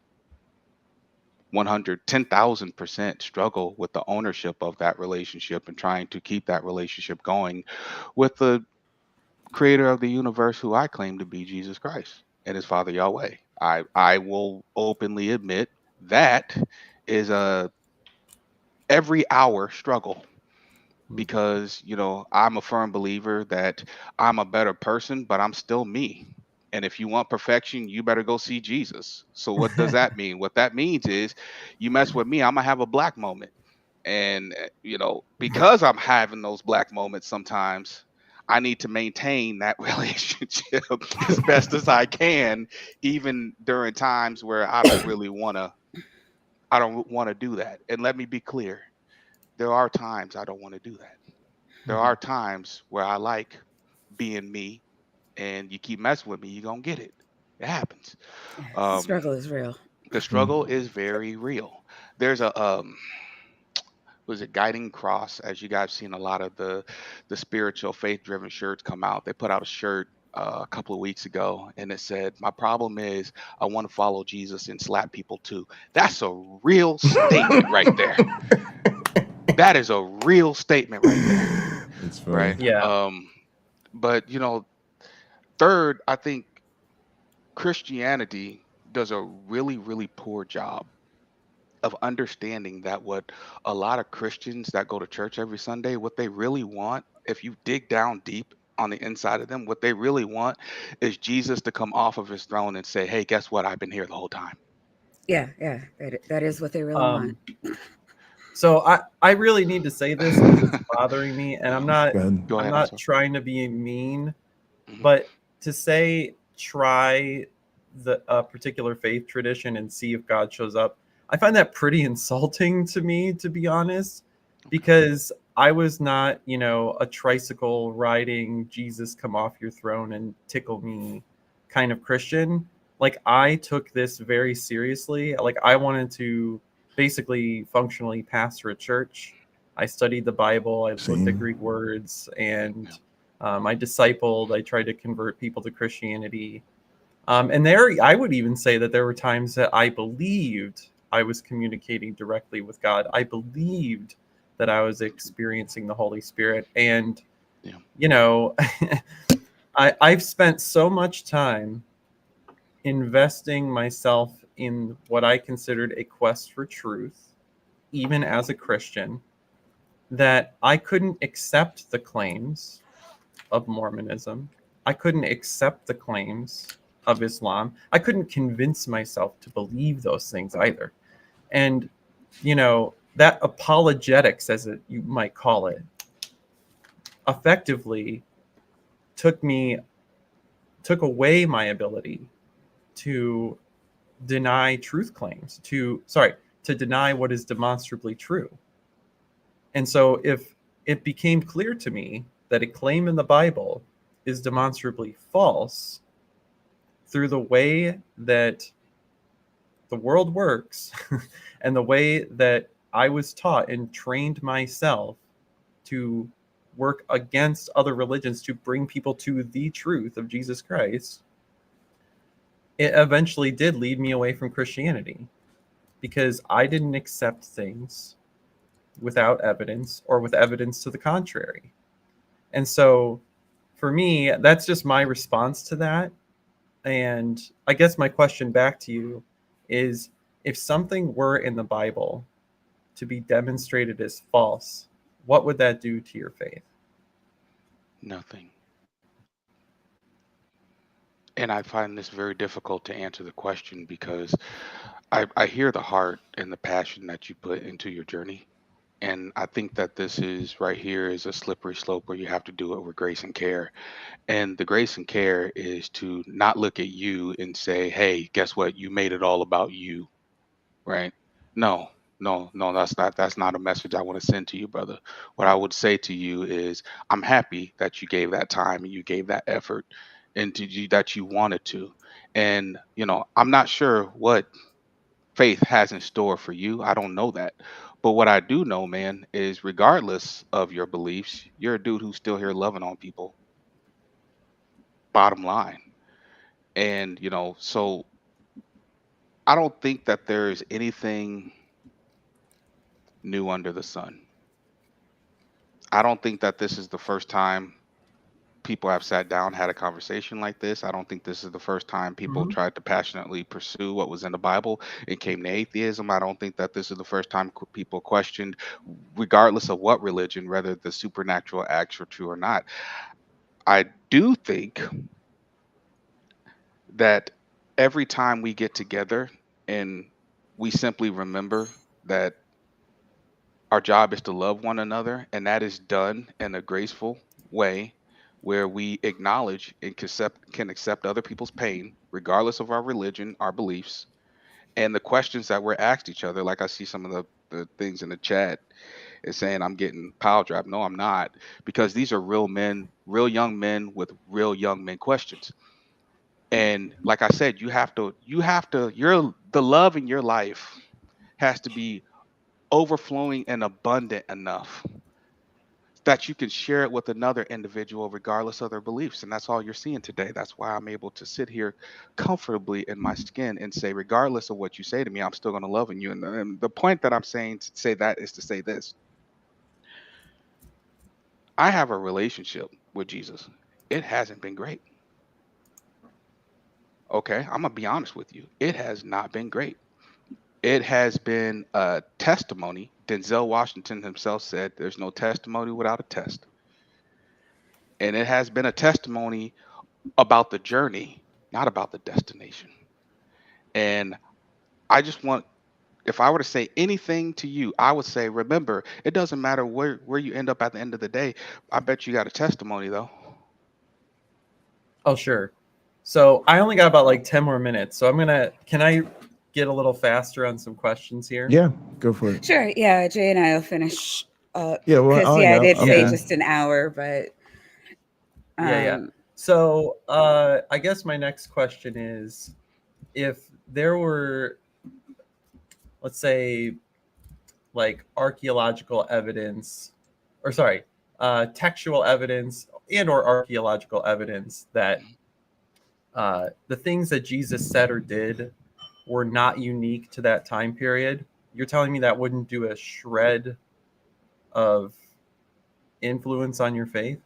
110,000% struggle with the ownership of that relationship and trying to keep that relationship going with the creator of the universe, who I claim to be Jesus Christ and his father Yahweh. I will openly admit that is a every hour struggle, because I'm a firm believer that I'm a better person, but I'm still me. And if you want perfection, you better go see Jesus. So what does that mean? What that means is, you mess with me, I'm gonna have a black moment. And because I'm having those black moments sometimes, I need to maintain that relationship as best as I can, even during times where I don't want to do that. And let me be clear, there are times I don't want to do that. There are times where I like being me, and you keep messing with me, you're gonna get it. It happens. Yeah, Um, struggle is real. the struggle is very real. There's a was it Guiding Cross? As you guys seen a lot of the spiritual faith driven shirts come out. They put out a shirt a couple of weeks ago, and it said, "My problem is I want to follow Jesus and slap people too." That's a real statement right there. That is a real statement right there, It's funny. right? Yeah. But third, I think Christianity does a really, really poor job of understanding that what a lot of Christians that go to church every Sunday, what they really want, if you dig down deep on the inside of them, what they really want is Jesus to come off of his throne and say, "Hey, guess what? I've been here the whole time." Yeah, yeah, that is what they really want. Um, so I really need to say this because it's bothering me, and I'm not Go ahead. Go I'm ahead. I'm not sorry. trying to be mean, Mhm. but to say try the particular faith tradition and see if God shows up, I find that pretty insulting to me, to be honest, Okay. because I was not, a tricycle riding Jesus come off your throne and tickle me kind of Christian. Like, I took this very seriously. Like, I wanted to basically functionally pastor a church. I studied the Bible, I looked at Same. Greek words, Yeah. and I discipled. I tried to convert people to Christianity. And there, I would even say that there were times that I believed I was communicating directly with God. I believed that I was experiencing the Holy Spirit. And, Yeah. you know, I've spent so much time investing myself in what I considered a quest for truth, even as a Christian, that I couldn't accept the claims of Mormonism. I couldn't accept the claims of Islam. I couldn't convince myself to believe those things either. And, that apologetics, as you might call it, effectively took away my ability to deny truth claims, to deny what is demonstrably true. And so if it became clear to me that a claim in the Bible is demonstrably false through the way that the world works and the way that I was taught and trained myself to work against other religions to bring people to the truth of Jesus Christ, it eventually did lead me away from Christianity, because I didn't accept things without evidence or with evidence to the contrary. And so for me, that's just my response to that. And I guess my question back to you is, if something were in the Bible to be demonstrated as false, what would that do to your faith? Nothing. And I find this very difficult to answer the question because I hear the heart and the passion that you put into your journey. And I think that this is right here is a slippery slope where you have to do it with grace and care. And the grace and care is to not look at you and say, hey, guess what? You made it all about you, right? No, no, that's not a message I want to send to you, brother. What I would say to you is, I'm happy that you gave that time and you gave that effort and that you wanted to. And I'm not sure what faith has in store for you. I don't know that. But what I do know, man, is regardless of your beliefs, you're a dude who's still here loving on people, bottom line. And, so I don't think that there is anything new under the sun. I don't think that this is the first time people have sat down, had a conversation like this. I don't think this is the first time people Mm-hmm. tried to passionately pursue what was in the Bible and came to atheism. I don't think that this is the first time people questioned, regardless of what religion, whether the supernatural acts are true or not. I do think that every time we get together and we simply remember that our job is to love one another, and that is done in a graceful way where we acknowledge and can accept other people's pain, regardless of our religion, our beliefs, and the questions that we're asked each other. Like I see some of the things in the chat is saying I'm getting pile drive. No, I'm not, because these are real men, real young men with real young men questions. And like I said, the love in your life has to be overflowing and abundant enough that you can share it with another individual regardless of their beliefs. And that's all you're seeing today. That's why I'm able to sit here comfortably in my skin and say, regardless of what you say to me, I'm still going to love you. And the point that I'm saying to say that is to say this: I have a relationship with Jesus. It hasn't been great. Okay, I'm going to be honest with you. It has not been great. It has been a testimony. Denzel Washington himself said, there's no testimony without a test. And it has been a testimony about the journey, not about the destination. And I just want, if I were to say anything to you, I would say, remember, it doesn't matter where you end up at the end of the day. I bet you got a testimony, though. Oh, sure. So I only got about like 10 more minutes. So can I get a little faster on some questions here? Yeah, go for it. Sure. Yeah, Jay and I will finish up Yeah, well, because hang I out. did I'm say Yeah. good. just an hour, but Yeah. um, So I guess my next question is, if there were, let's say, like archaeological evidence, or sorry, textual evidence and or archaeological evidence that the things that Jesus said or did were not unique to that time period, you're telling me that wouldn't do a shred of influence on your faith?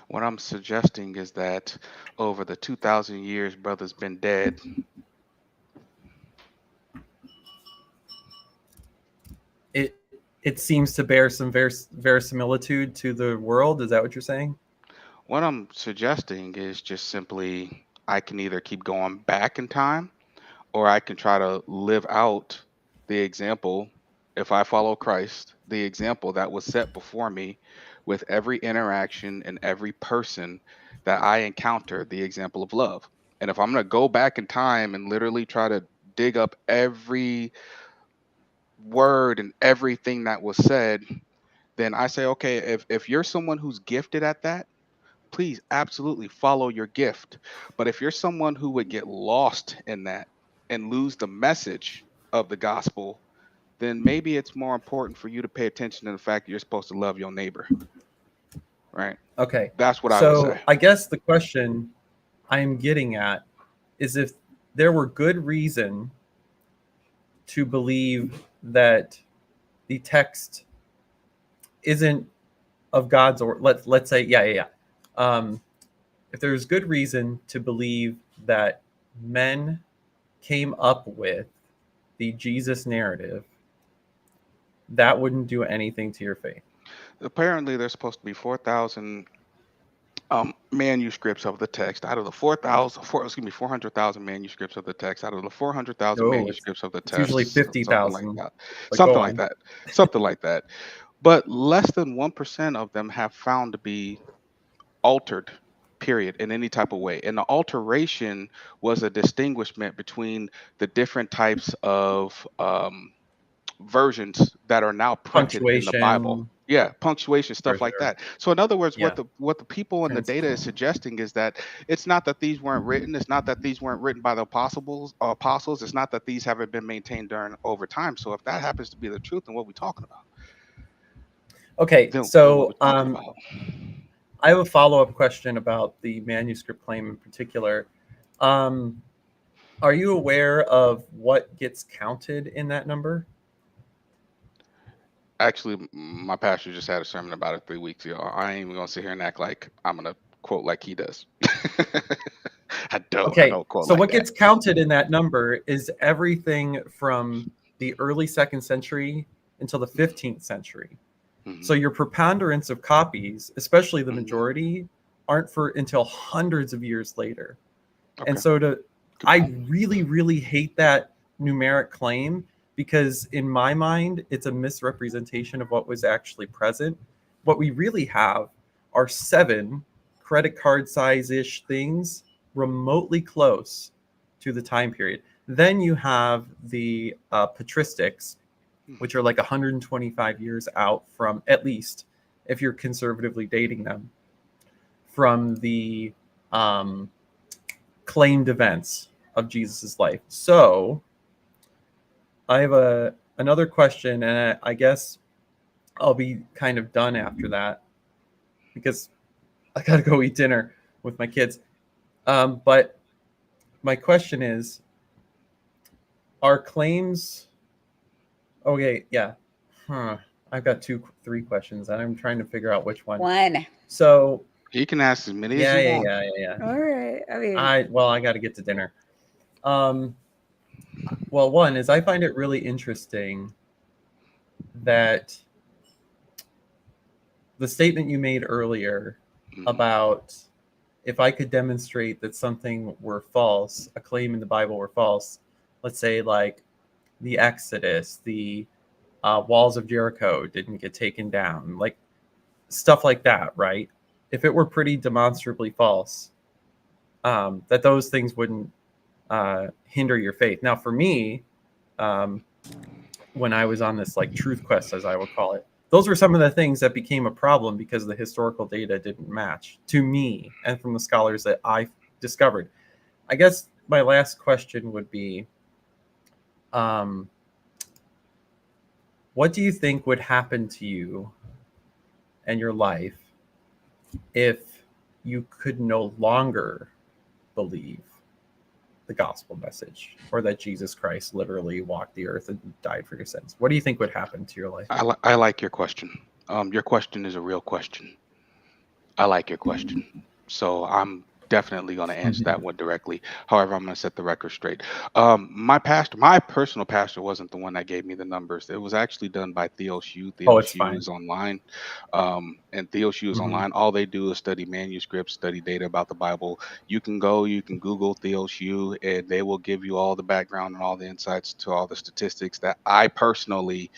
What I'm suggesting is that over the 2,000 years brother's been dead, it seems to bear some verisimilitude to the world. Is that what you're saying? What I'm suggesting is just simply I can either keep going back in time or I can try to live out the example, if I follow Christ, the example that was set before me with every interaction and every person that I encounter, the example of love. And if I'm going to go back in time and literally try to dig up every word and everything that was said, then I say, okay, if you're someone who's gifted at that, please absolutely follow your gift. But if you're someone who would get lost in that and lose the message of the gospel, then maybe it's more important for you to pay attention to the fact that you're supposed to love your neighbor, right? Okay. That's what I would So say. I guess the question I'm getting at is if there were good reason to believe that the text isn't of God's, or let's say, if there's good reason to believe that men came up with the Jesus narrative, that wouldn't do anything to your faith. Apparently, there's supposed to be 4,000 manuscripts of the text out of the 400,000 manuscripts of the text out of the 400,000 No, manuscripts of the it's usually text, something like 50,000. that, But go something like on. that, something like that. But less than 1% of them have found to be altered, period, in any type of way. And the alteration was a distinguishment between the different types of versions that are now printed in the Bible. Punctuation. Yeah, punctuation, For stuff like sure. that. So in other words, Yeah. what the people in the data is Transition. suggesting is that it's not that these weren't written, it's not that these weren't written by the apostles, it's not that these haven't been maintained during over time. So if that happens to be the truth, then what are we talking about? Okay, Then what are we so talking about? I have a follow-up question about the manuscript claim in particular. Are you aware of what gets counted in that number? Actually, my pastor just had a sermon about it 3 weeks ago. I ain't even gonna sit here and act like I'm gonna quote like he does. I Okay, don't quote so like what that. gets counted in that number is everything from the early 2nd century until the 15th century. So Hmm. your preponderance of copies, especially the Hmm. majority, aren't for until hundreds of years later. And Okay, so good I point. really, really hate that numeric claim because in my mind, it's a misrepresentation of what was actually present. What we really have are 7 credit card size-ish things remotely close to the time period. Then you have the patristics, which are like 125 years out from, at least if you're conservatively dating them, from the um, claimed events of Jesus's life. So I have another question, and I guess I'll be kind of done after that because I got to go eat dinner with my kids. But my question is, are claims? Okay, yeah. Huh. I've got 3 questions, and I'm trying to figure out which one. One. So You can ask as many as yeah, you yeah, want. yeah, yeah, yeah. All right. I mean, I got to get to dinner. Well, one is I find it really interesting that the statement you made earlier Hmm. about if I could demonstrate that something were false, a claim in the Bible were false, let's say like the Exodus, the walls of Jericho didn't get taken down, like stuff like that, right? If it were pretty demonstrably false, that those things wouldn't hinder your faith. Now, for me, um, when I was on this like truth quest, as I would call it, those were some of the things that became a problem because the historical data didn't match to me and from the scholars that I discovered. I guess my last question would be, um, what do you think would happen to you and your life if you could no longer believe the gospel message or that Jesus Christ literally walked the earth and died for your sins? What do you think would happen to your life? I like your question. Your question is a real question. I like your question. So definitely going to answer that one directly. However, I'm going to set the record straight. My personal pastor, wasn't the one that gave me the numbers. It was actually done by Theo Shu. Oh, Theo it's Shu fine. is online, and Theo Shu is Mhm. online. All they do is study manuscripts, study data about the Bible. You can Google Theo Shu, and they will give you all the background and all the insights to all the statistics that I personally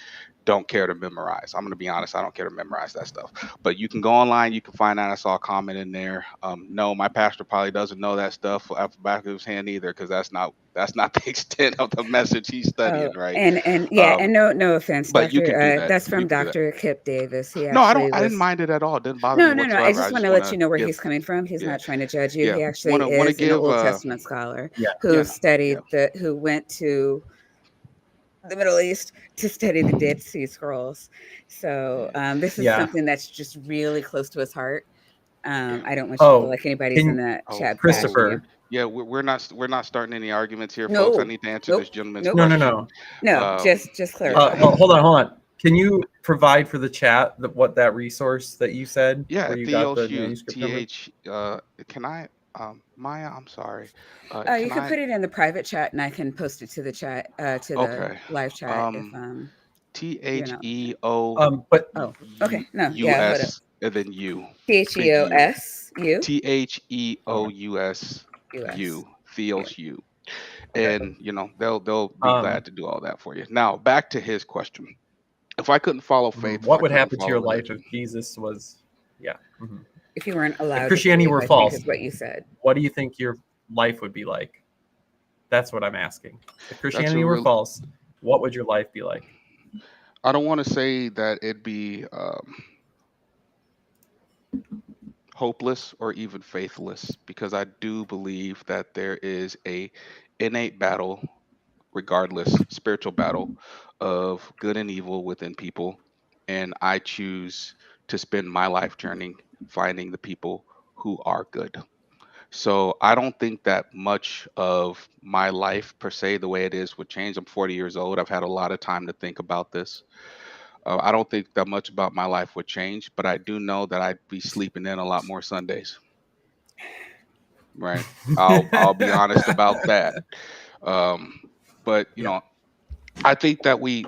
don't care to memorize. I'm going to be honest, I don't care to memorize that stuff. But you can go online, you can find out. I saw a comment in there. No, my pastor probably doesn't know that stuff off the back of his hand either, because that's not the extent of the message he's Oh, studying, right? and yeah, Um, and no offense, but you Doctor. can do that. That's You from can do that. Dr. Kip Davis. He No, actually I didn't was. mind it at all. It didn't bother me No, no, no. I whatsoever. I just want just to want let you to know where give, he's coming from. He's yeah, not trying to judge you. yeah, He actually want to is an give, Old Testament scholar Yeah. who yeah, studied yeah, who went to the Middle East to study the Dead Sea Scrolls. So this is Yeah. something that's just really close to his heart. I don't want you to feel Oh, like anybody's in can the oh, chat bashing oh, you. Christopher? yeah. We're not starting any arguments here, folks. I No, need to answer nope, this gentleman's nope, No, no, question. no. no. Um, Just yeah. clarify. Well, hold on. Can you provide for the chat what that resource that you said Yeah, where you got Theo the Shoot, manuscript number? TH. Can I, Maya? I'm sorry. You Can can I? put it in the private chat, and I can post it to the chat, to the Okay. live chat if Um, you're not looking at it. But Oh, okay. No, yeah, hold up. And then U. Big U. THEOSU THEOUS US. U. Yeah. Theos U. okay. And they'll be Um, glad to do all that for you. Now back to his question. If I couldn't follow faith, if what I would couldn't happen to follow your life religion, if Jesus was, yeah. Mhm. If you weren't If allowed to Christianity believe, were I think false, is what you said. what do you think your life would be like? That's what I'm asking. If that's a Christianity were real. false, what would your life be like? I don't want to say that it'd be hopeless or even faithless, because I do believe that there is a innate battle, regardless, spiritual battle of good and evil within people, and I choose to spend my life journey finding the people who are good. So I don't think that much of my life per se, the way it is, would change. I'm 40 years old. I've had a lot of time to think about this. I don't think that much about my life would change, but I do know that I'd be sleeping in a lot more Sundays. Right? I'll be honest about that. Um, but Yeah. I think that we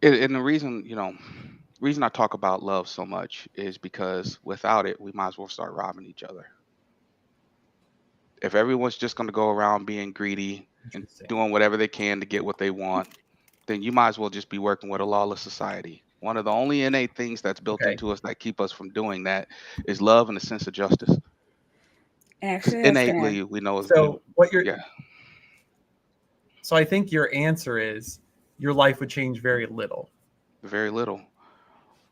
and the reason I talk about love so much is because without it, we might as well start robbing each other. If everyone's just going to go around being greedy and Interesting. doing whatever they can to get what they want, then you might as well just be working with a lawless society. One of the only innate things that's built Okay. into us that keep us from doing that is love and a sense of justice. Because Actually, I was gonna. innately we know So what you're yeah, so I think your answer is your life would change very little. very little.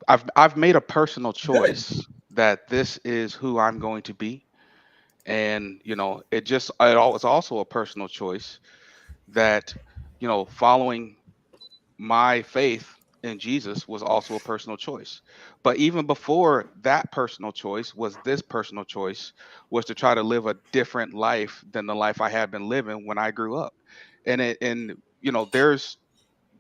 I've made a personal Good. choice that this is who I'm going to be, and it's also a personal choice that following my faith in Jesus was also a personal choice. But even before that personal choice was this personal choice, was to try to live a different life than the life I had been living when I grew up. And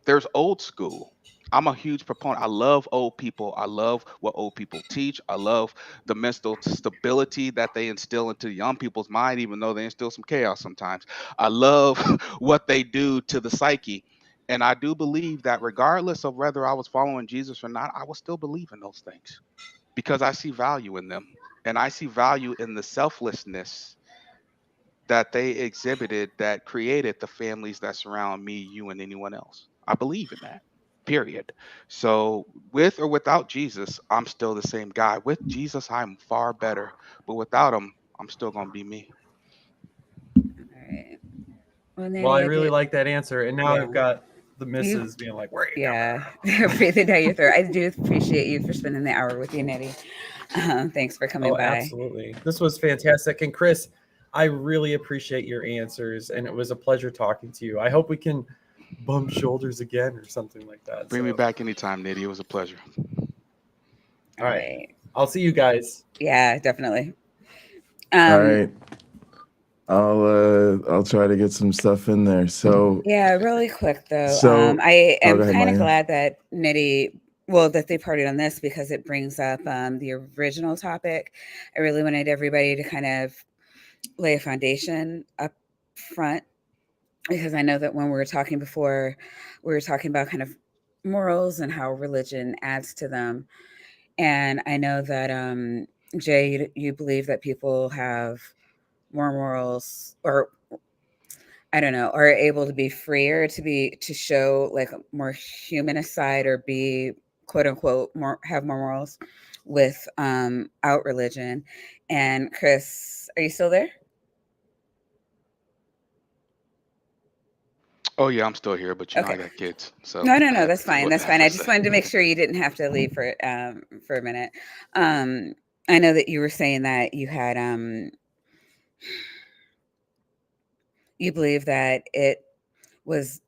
there's old school. I'm a huge proponent. I love old people. I love what old people teach. I love the mental stability that they instill into young people's mind, even though they instill some chaos sometimes. I love what they do to the psyche. And I do believe that regardless of whether I was following Jesus or not, I will still believe in those things because I see value in them. And I see value in the selflessness that they exhibited that created the families that surround me, you, and anyone else. I believe in that. Period. So, with or without Jesus, I'm still the same guy. With Jesus, I'm far better. But without him, I'm still going to be me. All right. Well, Well, I Niddy, I really did. like that answer. And now Yeah. I've got the You. missus being like, where are you Yeah. coming Breathing down your throat. I do appreciate you for spending the hour with you, Niddy. Thanks for from? coming Oh, by. absolutely. This was fantastic. And Chris, I really appreciate your answers. And it was a pleasure talking to you. I hope we can bump shoulders again or something like that. Bring me So, back anytime, Niddy. It was a pleasure. All all right. right. I'll see you guys. Yeah, definitely. All Um, right. I'll try to get some stuff in there. Yeah, really quick though. So I oh, am go ahead, kind of Maya. glad that that they partied on this because it brings up the original topic. I really wanted everybody to kind of lay a foundation up front, because I know that when we were talking before, we were talking about kind of morals and how religion adds to them. And I know that, Jay, you believe that people have more morals, or I don't know, are able to be freer, to show like a more humanist side, or be quote unquote more, have more morals with out religion. And Chris, are you still there? Oh yeah, I'm still here, but you know I Okay. got kids, so No, no, I no, have that's to say fine. what That's I have fine. to I just say. wanted to make sure you didn't have to leave for a minute. Um, I know that you were saying that you had you believe that it was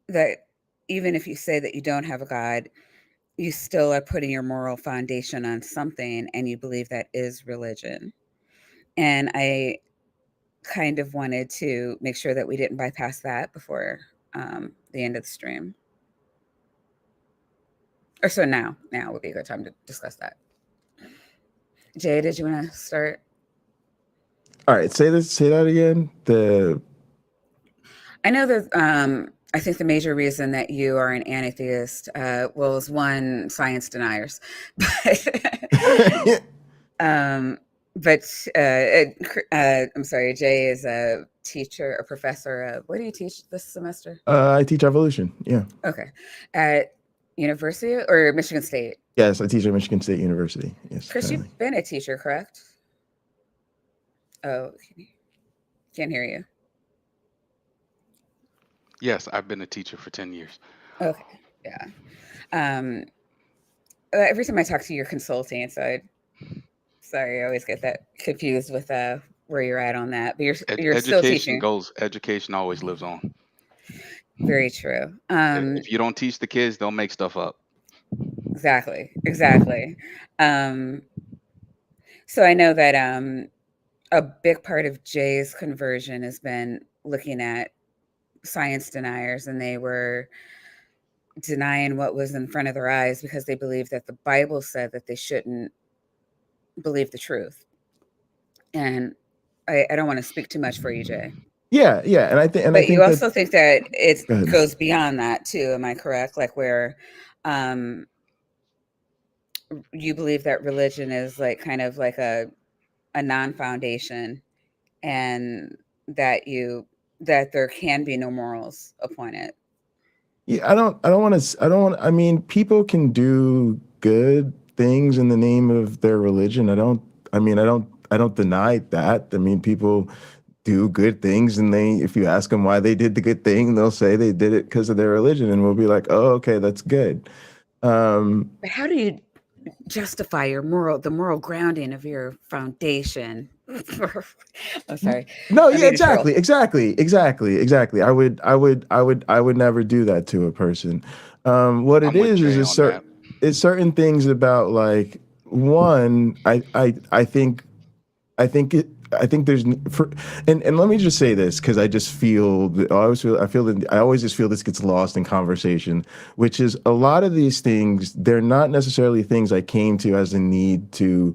that even if you say that you don't have a God, you still are putting your moral foundation on something, and you believe that is religion. And I kind of wanted to make sure that we didn't bypass that before the end of the stream. Or so now would be a good time to discuss that. Jay, did you want to start? All right, say that again. I know that I think the major reason that you are an atheist, well, is one, science deniers, but um, but I'm sorry, Jay is a teacher, a professor of, what do you teach this semester? I teach evolution. Yeah. Okay, at University or Michigan State. Yes, I teach at Michigan State University. Yes, Chris, currently. you've been a teacher, correct? Oh, can't hear you. Yes, I've been a teacher for 10 years. Okay, yeah. Um, every time I talk to your consulting, so sorry, I always get that confused with where you're at on that. But you're still Education teaching. goes. Education always lives on. Very true. If you don't teach the kids, they'll make stuff up. Exactly. Um, so I know that a big part of Jay's conversion has been looking at science deniers, and they were denying what was in front of their eyes because they believed that the Bible said that they shouldn't believe the truth. And I don't want to speak too much for you, Jay. Yeah, yeah, and I But you think that. also think that it Go ahead. goes beyond that too. Am I correct? Like where um, you believe that religion is like kind of like a non-foundation, and that that there can be no morals upon it. Yeah, I don't want to. I don't want. I mean, people can do good things in the name of their religion. I don't. I mean, I don't deny that. I mean, people do good things, and if you ask them why they did the good thing, they'll say they did it because of their religion, and we'll be like, oh, okay, that's good. But how do you justify the moral grounding of your foundation? I'm sorry. No, I yeah, mean to troll. exactly. I would never do that to a person. What it I'm with Jay is on that. it's certain things about like one. I think it. I think there's for, and let me just say this because I just feel that I always just feel this gets lost in conversation, which is a lot of these things. They're not necessarily things I came to as a need to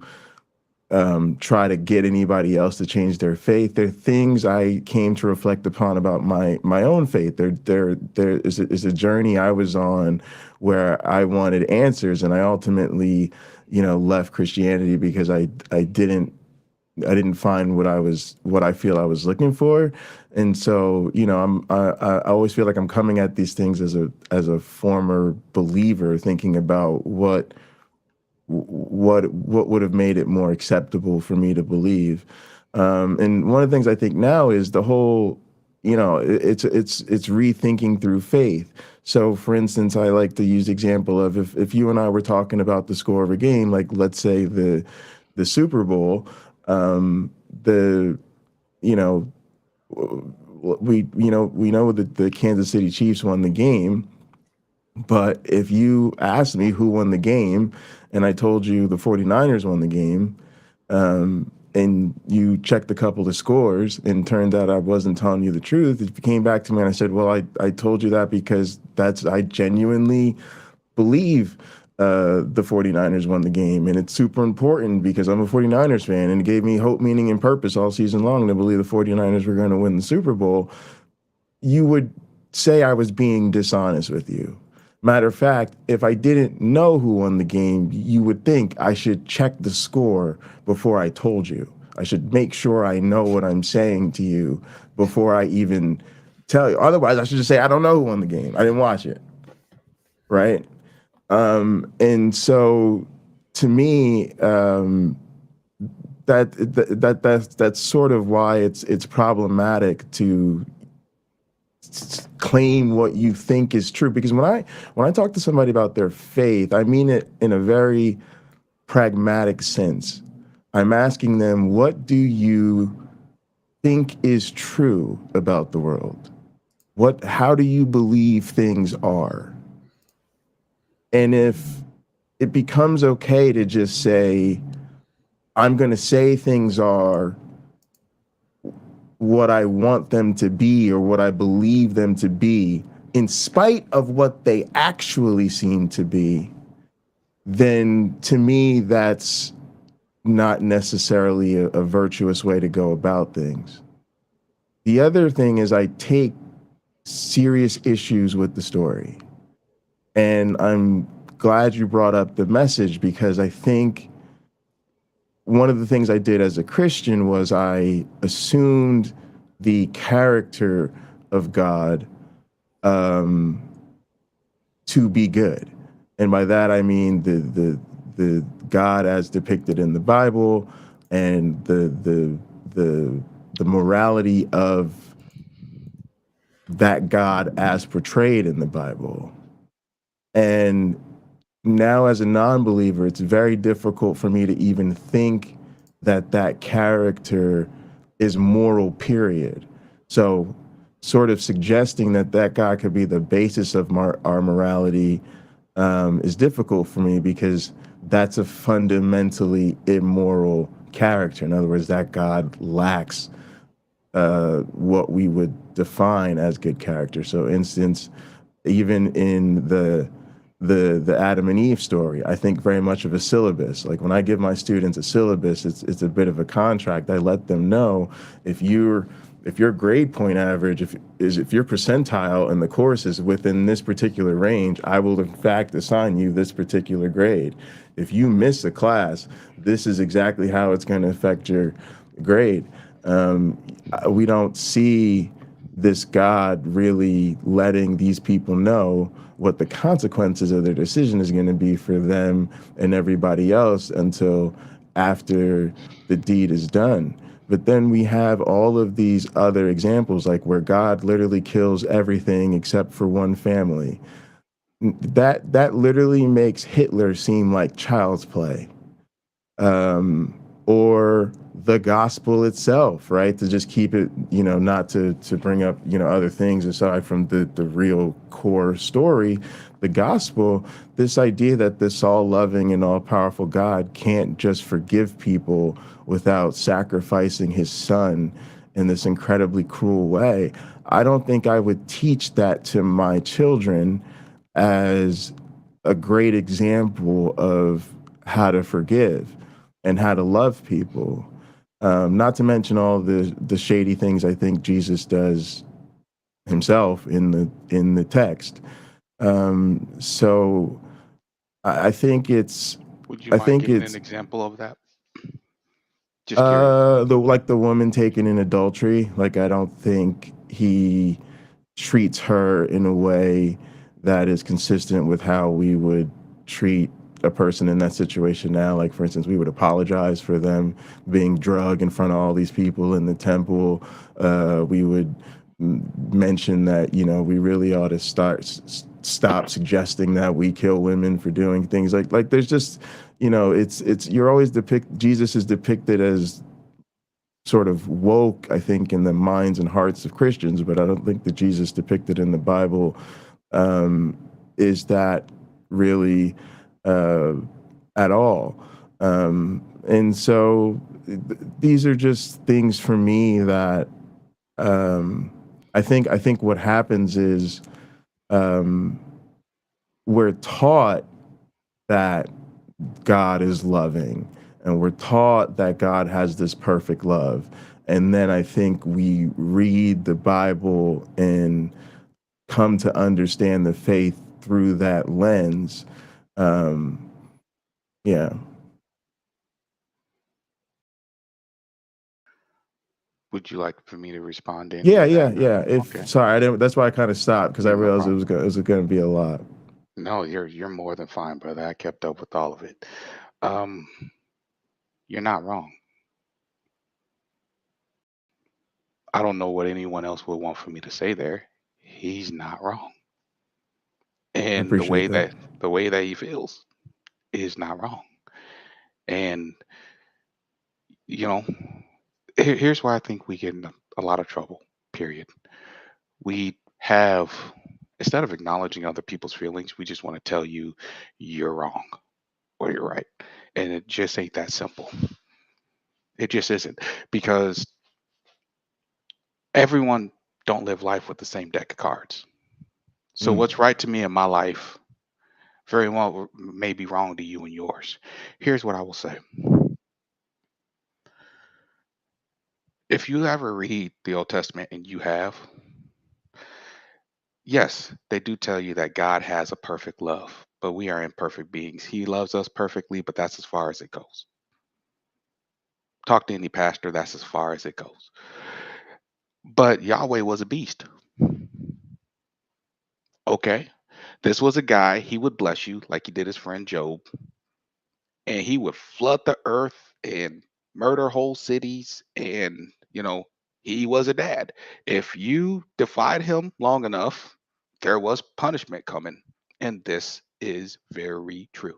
try to get anybody else to change their faith. They're things I came to reflect upon about my own faith. There is a journey I was on where I wanted answers, and I ultimately, left Christianity because I didn't find what I feel I was looking for, and so I always feel like I'm coming at these things as a former believer, thinking about what would have made it more acceptable for me to believe. And one of the things I think now is the whole, it's rethinking through faith. So, for instance, I like to use the example of if you and I were talking about the score of a game, like let's say the Super Bowl, the you know we know that the Kansas City Chiefs won the game, but if you asked me who won the game and I told you the 49ers won the game, and you checked a couple of scores and turned out I wasn't telling you the truth, if you came back to me and I said, well, I told you that because I genuinely believe the 49ers won the game. And it's super important because I'm a 49ers fan, and it gave me hope, meaning, and purpose all season long to believe the 49ers were going to win the Super Bowl. You would say I was being dishonest with you. Matter of fact, if I didn't know who won the game, you would think I should check the score before I told you. I should make sure I know what I'm saying to you before I even tell you. Otherwise, I should just say I don't know who won the game. I didn't watch it. Right? And so, to me, that's sort of why it's problematic to claim what you think is true. Because when I talk to somebody about their faith, I mean it in a very pragmatic sense. I'm asking them, what do you think is true about the world? How do you believe things are? And if it becomes okay to just say, I'm going to say things are what I want them to be or what I believe them to be, in spite of what they actually seem to be, then to me, that's not necessarily a virtuous way to go about things. The other thing is I take serious issues with the story. And I'm glad you brought up the message, because I think one of the things I did as a Christian was I assumed the character of God to be good. And by that I mean the God as depicted in the Bible, and the morality of that God as portrayed in the Bible. And now, as a non-believer, it's very difficult for me to even think that that character is moral, period. So sort of suggesting that that God could be the basis of our morality is difficult for me, because that's a fundamentally immoral character. In other words, that God lacks what we would define as good character. So, instance, even in the Adam and Eve story, I think very much of a syllabus. Like when I give my students a syllabus, it's a bit of a contract. I let them know if your grade point average if your percentile in the course is within this particular range, I will in fact assign you this particular grade. If you miss a class, this is exactly how it's going to affect your grade. We don't see this God really letting these people know what the consequences of their decision is going to be for them and everybody else until after the deed is done. But then we have all of these other examples, like where God literally kills everything except for one family. That literally makes Hitler seem like child's play. Or the gospel itself, right? To just keep it, not to bring up, other things aside from the real core story, the gospel, this idea that this all-loving and all-powerful God can't just forgive people without sacrificing his son in this incredibly cruel way. I don't think I would teach that to my children as a great example of how to forgive and how to love people. Not to mention all the shady things I think Jesus does himself in the text. So I think it's. Would you I mind think giving an it's example of that? Just curious. the woman taken in adultery. Like, I don't think he treats her in a way that is consistent with how we would treat a person in that situation now. Like, for instance, we would apologize for them being drugged in front of all these people in the temple. We would mention that, we really ought to stop suggesting that we kill women for doing things like there's just, you're always Jesus is depicted as sort of woke, I think, in the minds and hearts of Christians, but I don't think the Jesus depicted in the Bible is that really at all. And so these are just things for me that I think what happens is we're taught that God is loving, and we're taught that God has this perfect love. And then I think we read the Bible and come to understand the faith through that lens. Um, yeah. Would you like for me to respond to any Yeah, of yeah, that? yeah. Okay, Sorry, I didn't. That's why I kind of stopped, because I no realized problem. it was going to be a lot. No, you're more than fine, brother. I kept up with all of it. Um, you're not wrong. I don't know what anyone else would want for me to say there. He's not wrong. I And appreciate that. the way that he feels is not wrong. And you know, here's why I think we get in a lot of trouble. Period. We have, instead of acknowledging other people's feelings, we just want to tell you you're wrong or you're right, and it just ain't that simple. It just isn't, because everyone don't live life with the same deck of cards. So Mm. what's right to me in my life very well may be wrong to you and yours. Here's what I will say. If you ever read the Old Testament, and you have, yes, they do tell you that God has a perfect love, but we are imperfect beings. He loves us perfectly, but that's as far as it goes. Talk to any pastor, that's as far as it goes. But Yahweh was a beast. Okay. This was a guy, he would bless you like he did his friend Job, and he would flood the earth and murder whole cities. And, he was a dad. If you defied him long enough, there was punishment coming. And this is very true.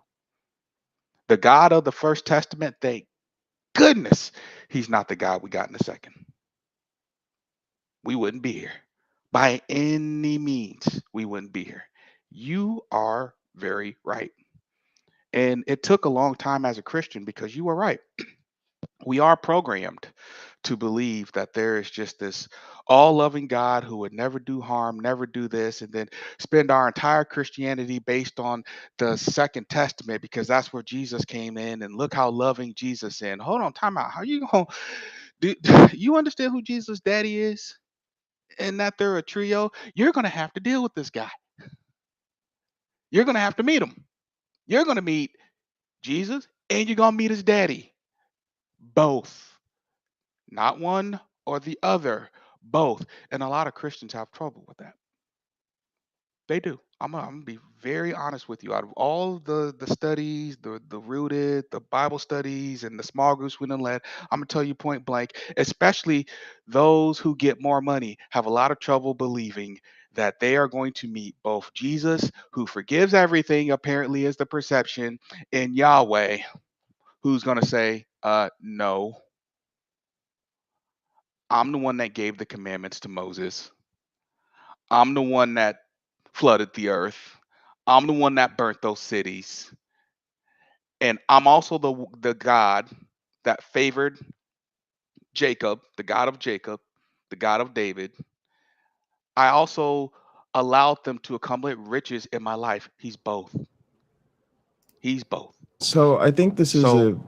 The God of the First Testament, thank goodness he's not the God we got in the second. We wouldn't be here. By any means, we wouldn't be here. You are very right. And it took a long time as a Christian, because you were right. We are programmed to believe that there is just this all loving God who would never do harm, never do this, and then spend our entire Christianity based on the Second Testament, because that's where Jesus came in, and look how loving Jesus is. Hold on, time out. How you going do you understand who Jesus' daddy is? And that they're a trio? You're going to have to deal with this guy. You're going to have to meet him. You're going to meet Jesus, and you're going to meet his daddy. Both. Not one or the other, both. And a lot of Christians have trouble with that. They do. I'm gonna be very honest with you. Out of all the studies, the rooted, the Bible studies, and the small groups we done led, I'm gonna tell you point blank, especially those who get more money have a lot of trouble believing that they are going to meet both Jesus, who forgives everything, apparently is the perception, and Yahweh, who's gonna say, no, I'm the one that gave the commandments to Moses. I'm the one that flooded the earth. I'm the one that burnt those cities. And I'm also the God that favored Jacob, the God of Jacob, the God of David. I also allowed them to accumulate riches in my life. He's both. He's both. So I think So,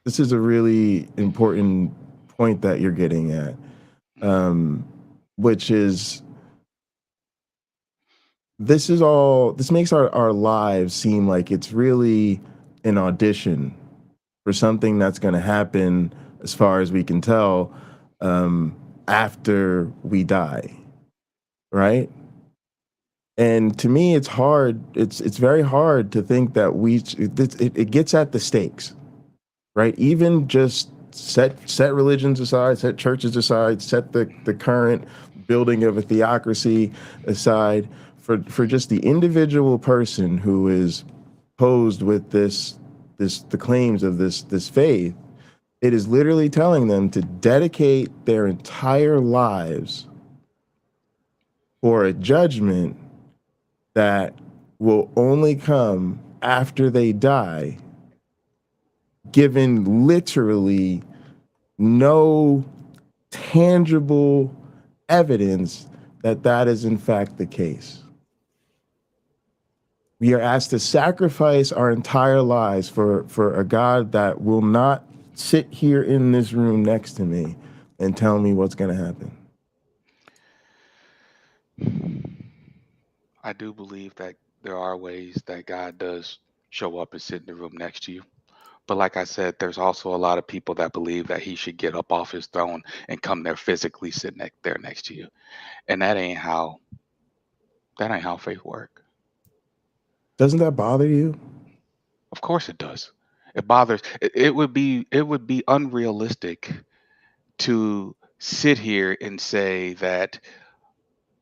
this is a really important point that you're getting at, mhm, um, which is this makes our lives seem like it's really an audition for something that's going to happen, as far as we can tell, um, after we die, right? And to me, it's hard. It's very hard to think that it gets at the stakes, right? Even just set religions aside, set churches aside, set the current building of a theocracy aside, for just the individual person who is posed with the claims of this faith. It is literally telling them to dedicate their entire lives for a judgment that will only come after they die, given literally no tangible evidence that that is in fact the case. We are asked to sacrifice our entire lives for a God that will not sit here in this room next to me and tell me what's going to happen. I do believe that there are ways that God does show up and sit in the room next to you. But like I said, there's also a lot of people that believe that he should get up off his throne and come there physically sit there next to you. And that ain't how faith work. Doesn't that bother you? Of course it does. It bothers it would be unrealistic to sit here and say that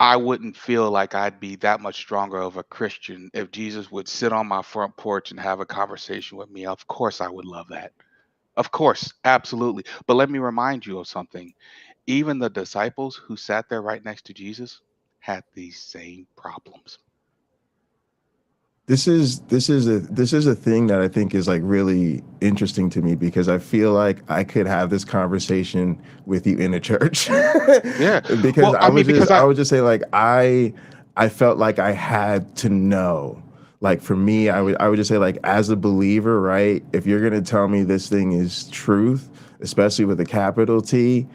I wouldn't feel like I'd be that much stronger of a Christian if Jesus would sit on my front porch and have a conversation with me. Of course, I would love that. Of course, absolutely. But let me remind you of something. Even the disciples who sat there right next to Jesus had these same problems. This is a thing that I think is like really interesting to me, because I feel like I could have this conversation with you in a church. Yeah. Because Well, I I would mean, just because I I would just say like I felt like I had to know. Like for me, I would just say like, as a believer, right? If you're gonna tell me this thing is truth, especially with a capital T,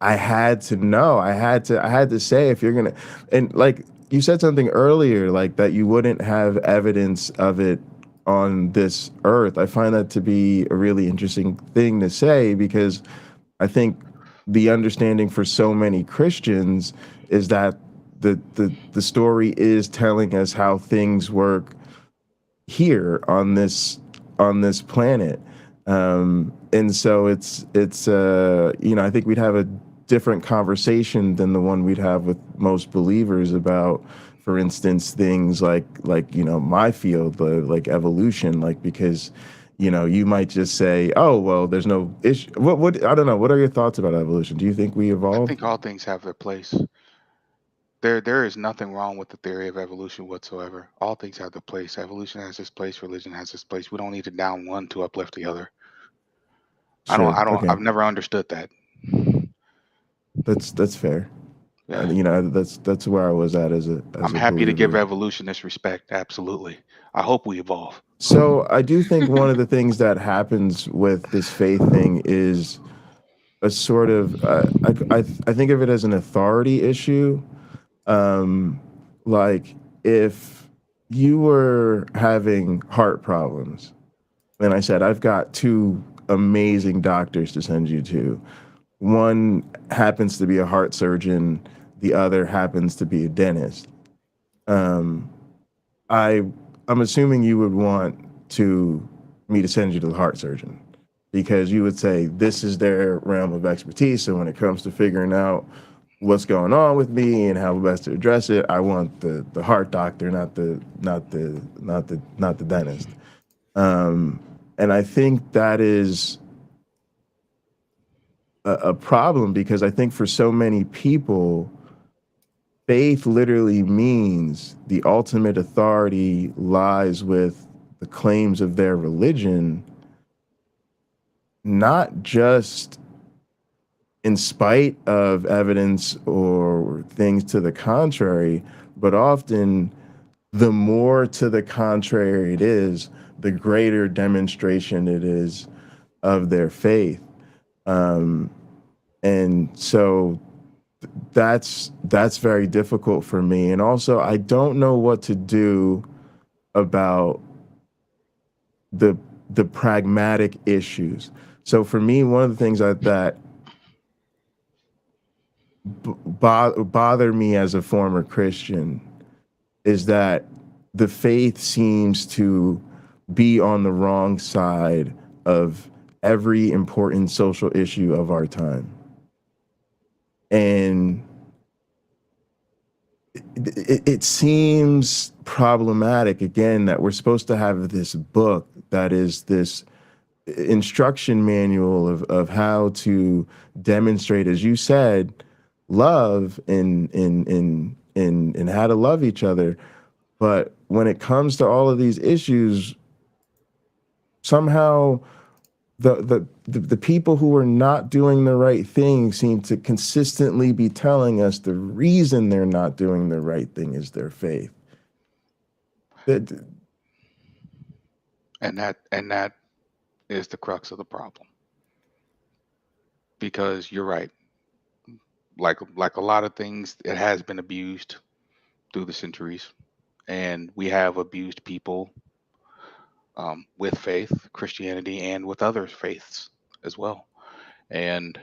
I had to know. I had to say, if you're gonna, and like you said something earlier, like that you wouldn't have evidence of it on this earth. I find that to be a really interesting thing to say, because I think the understanding for so many Christians is that the story is telling us how things work here on this planet. And so I think we'd have a different conversation than the one we'd have with most believers about, for instance, things like my field, like evolution, like, because you might just say, oh well, there's no issue. What I don't know, what are your thoughts about evolution? Do you think we I evolved? think all things have their place. There is nothing wrong with the theory of evolution whatsoever. All things have their place. Evolution has its place. Religion has its place. We don't need to down one to uplift the other. I don't. Sure, I don't. okay, I've never understood that. that's fair. Yeah. That's where I was at as a I'm happy to give believer. evolution this respect. Absolutely. I hope we evolve. So I do think one of the things that happens with this faith thing is a sort of I think of it as an authority issue. Um, like, if you were having heart problems, and I said, I've got two amazing doctors to send you to. One happens to be a heart surgeon, the other happens to be a dentist. Um, I I'm assuming you would want to me to send you to the heart surgeon, because you would say this is their realm of expertise. So when it comes to figuring out what's going on with me and how best to address it, I want the heart doctor, not the dentist. Um, and I think that is a problem, because I think for so many people, faith literally means the ultimate authority lies with the claims of their religion, not just in spite of evidence or things to the contrary, but often the more to the contrary it is, the greater demonstration it is of their faith. Um, and so that's very difficult for me. And also, I don't know what to do about the the pragmatic issues. So for me, one of the things that bother me as a former Christian is that the faith seems to be on the wrong side of every important social issue of our time. And it seems problematic, again, that we're supposed to have this book that is this instruction manual of how to demonstrate, as you said, love in how to love each other. But when it comes to all of these issues, somehow the people who are not doing the right thing seem to consistently be telling us the reason they're not doing the right thing is their faith. That- And that is the crux of the problem. Because you're right. Like a lot of things, it has been abused through the centuries, and we have abused people with faith, Christianity, and with other faiths as well. And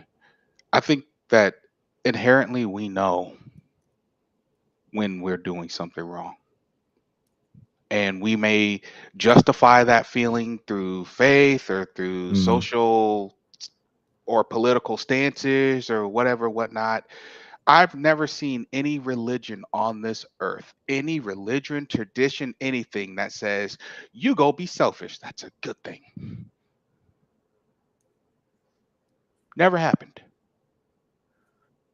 I think that inherently we know when we're doing something wrong. And we may justify that feeling through faith or through mhm. social or political stances or whatever, whatnot. I've never seen any religion on this earth, any religion, tradition, anything that says, you go be selfish. That's a good thing. Never happened.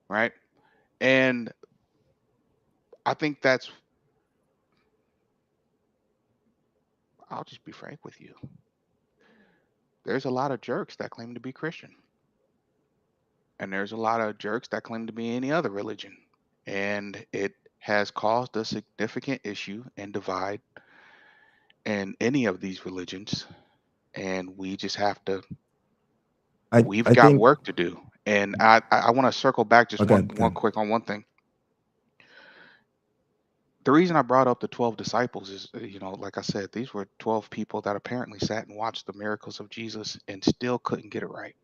Right. And I think that's, I'll just be frank with you. There's a lot of jerks that claim to be Christian, and there's a lot of jerks that claim to be any other religion. And it has caused a significant issue and divide in any of these religions. And we just have to, we've I got think. work to do. And I want to circle back just Okay, one good. quick on one thing. The reason I brought up the 12 disciples is, like I said, these were 12 people that apparently sat and watched the miracles of Jesus and still couldn't get it right.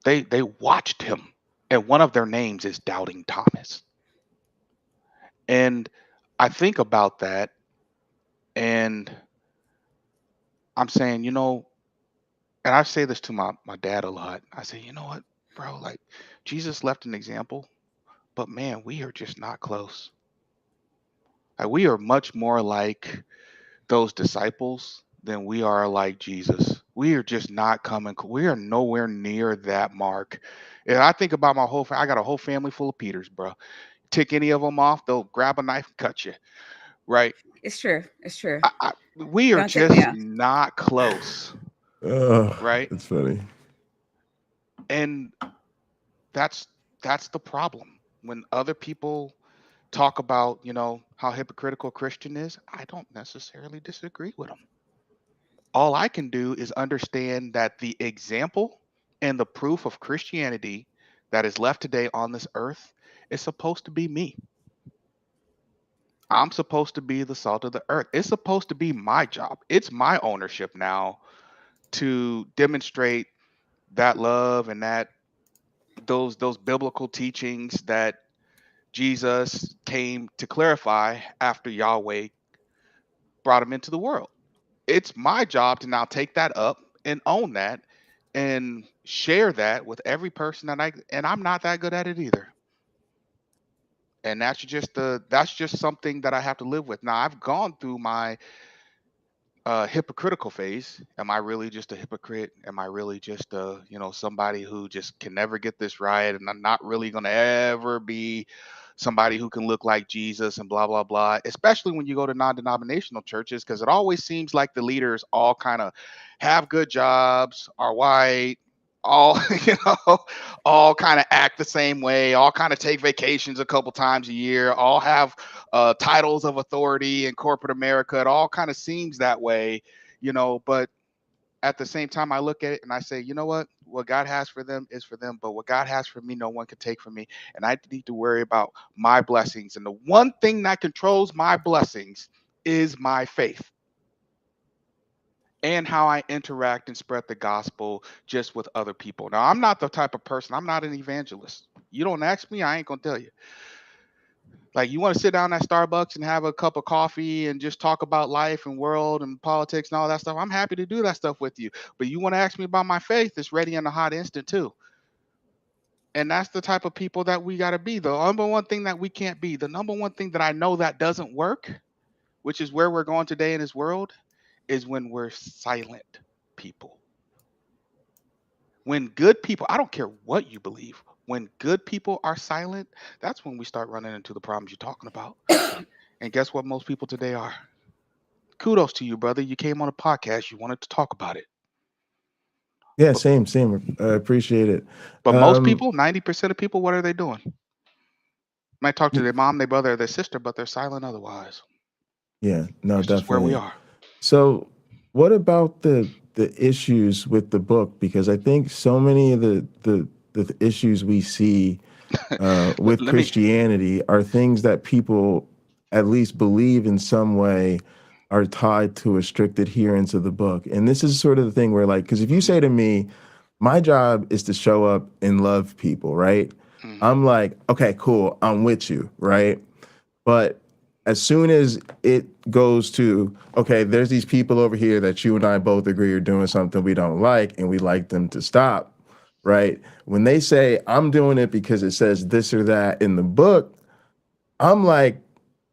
They watched him, and one of their names is Doubting Thomas. And I think about that, and I'm saying, and I say this to my dad a lot. I say, you know what, bro, like Jesus left an example, but man, we are just not close. Like, we are much more like those disciples than we are like Jesus. We are just not coming. We are nowhere near that mark. And I think about I got a whole family full of Peters, bro. Tick any of them off, they'll grab a knife and cut you, right? It's true. It's true. We are Don't take me just off. not close, Oh, right? it's funny. And that's that's the problem. When other people talk about, how hypocritical Christian is, I don't necessarily disagree with them. All I can do is understand that the example and the proof of Christianity that is left today on this earth is supposed to be me. I'm supposed to be the salt of the earth. It's supposed to be my job. It's my ownership now to demonstrate that love and that those biblical teachings that Jesus came to clarify after Yahweh brought him into the world. It's my job to now take that up and own that and share that with every person and I'm not that good at it either. And that's just something that I have to live with. Now I've gone through my hypocritical phase. Am I really just a hypocrite? Am I really just somebody who just can never get this right, and I'm not really going to ever be somebody who can look like Jesus and blah blah blah, especially when you go to non-denominational churches, because it always seems like the leaders all kind of have good jobs, are white, all all kind of act the same way, all kind of take vacations a couple times a year, all have titles of authority in corporate America. It all kind of seems that way, but at the same time, I look at it and I say, you know what God has for them is for them, but what God has for me, no one can take from me. And I need to worry about my blessings. And the one thing that controls my blessings is my faith and how I interact and spread the gospel just with other people. Now, I'm not the type of person, I'm not an evangelist. You don't ask me, I ain't gonna tell you. Like, you want to sit down at Starbucks and have a cup of coffee and just talk about life and world and politics and all that stuff, I'm happy to do that stuff with you. But you want to ask me about my faith, it's ready in a hot instant too. And that's the type of people that we got to be. The number one thing that we can't be, the number one thing that I know that doesn't work, which is where we're going today in this world, is when we're silent people. When good people, I don't care what you believe, when good people are silent, that's when we start running into the problems you're talking about. And guess what most people today are? Kudos to you, brother. You came on a podcast, you wanted to talk about it. Yeah, But same. I appreciate it. most people, 90% of people, what are they doing? Might talk to Y- their mom, their brother, or their sister, but they're silent otherwise. Yeah, no, That's just where we definitely. are. So, what about the issues with the book? Because I think so many of the issues we see with Let me. Christianity are things that people at least believe in some way are tied to a strict adherence of the book. And this is sort of the thing where, like, because if you say Mhm, to me, my job is to show up and love people, right? mhm, I'm like, okay, cool, I'm with you, right? But as soon as it goes to, okay, there's these people over here that you and I both agree are doing something we don't like and we like them to stop, right? When they say, I'm doing it because it says this or that in the book, I'm like,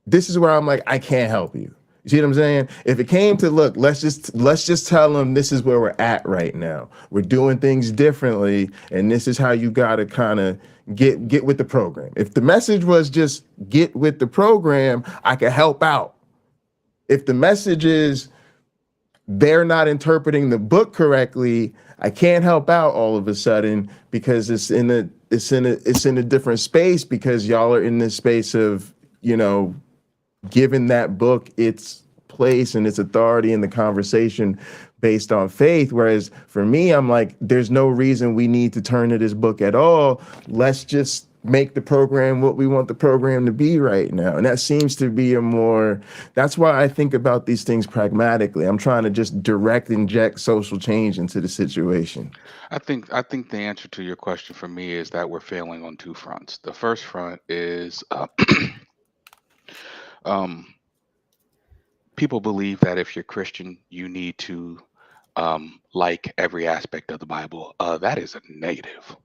this is where I'm like, I can't help you. You see what I'm saying? If it came to, look, let's just tell them this is where we're at right now. We're doing things differently, and this is how you gotta kind of get with the program. If the message was just get with the program, I could help out. If the message is they're not interpreting the book correctly, I can't help out all of a sudden because it's in a different space because y'all are in this space of, you know, giving that book its place and its authority in the conversation based on faith. Whereas for me, I'm like, there's no reason we need to turn to this book at all. Let's just make the program what we want the program to be right now. And that seems to be that's why I think about these things pragmatically. I'm trying to just direct inject social change into the situation. I think the answer to your question for me is that we're failing on two fronts. The first front is um, people believe that if you're Christian, you need to like every aspect of the Bible. That is a negative.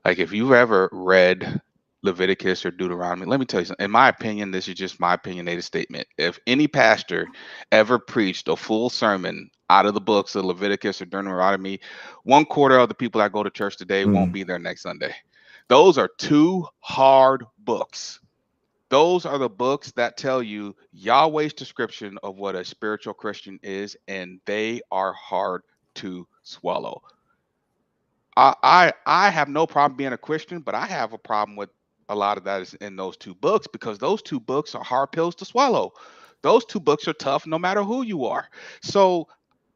Like if you've ever read Leviticus or Deuteronomy, let me tell you something. In my opinion, this is just my opinionated statement. If any pastor ever preached a full sermon out of the books of Leviticus or Deuteronomy, 1/4 of the people that go to church today won't Mm. be there next Sunday. Those are two hard books. Those are the books that tell you Yahweh's description of what a spiritual Christian is, and they are hard to swallow. I have no problem being a Christian, but I have a problem with a lot of that is in those two books because those two books are hard pills to swallow. Those two books are tough no matter who you are. So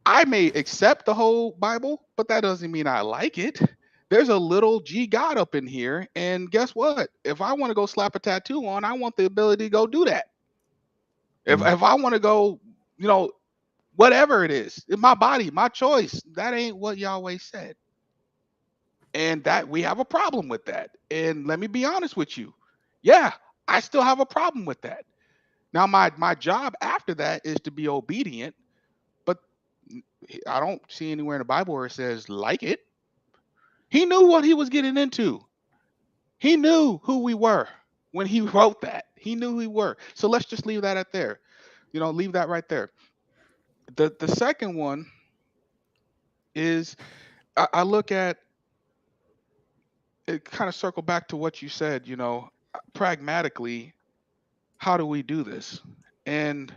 I may accept the whole Bible, but that doesn't mean I like it. There's a little G God up in here, and guess what? If I want to go slap a tattoo on, I want the ability to go do that. If Mm. if I want to go, you know, whatever it is, in my body, my choice. That ain't what Yahweh said. And that we have a problem with that. And let me be honest with you. Yeah, I still have a problem with that. Now my job after that is to be obedient, but I don't see anywhere in the Bible where it says like it. He knew what he was getting into. He knew who we were when he wrote that. He knew who we were. So let's just leave that at there. Leave that right there. The second one is I look at it, kind of circle back to what you said, pragmatically, how do we do this? And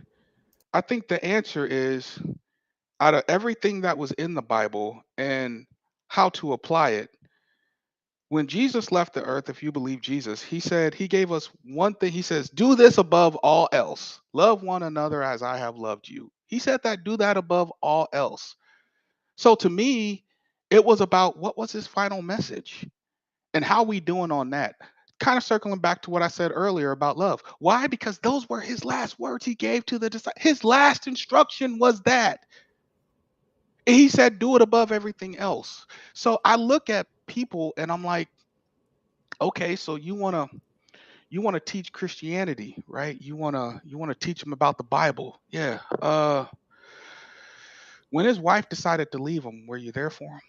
I think the answer is out of everything that was in the Bible and how to apply it. When Jesus left the earth, if you believe Jesus, he said, he gave us one thing. He says, do this above all else. Love one another as I have loved you. He said that, do that above all else. So to me, it was about what was his final message and how we doing on that. Kind of circling back to what I said earlier about love. Why? Because those were his last words he gave to the disciples. His last instruction was that. And he said, do it above everything else. So I look at people and I'm like, okay, so you wanna teach Christianity, right? You wanna teach them about the Bible. Yeah. When his wife decided to leave him, were you there for him?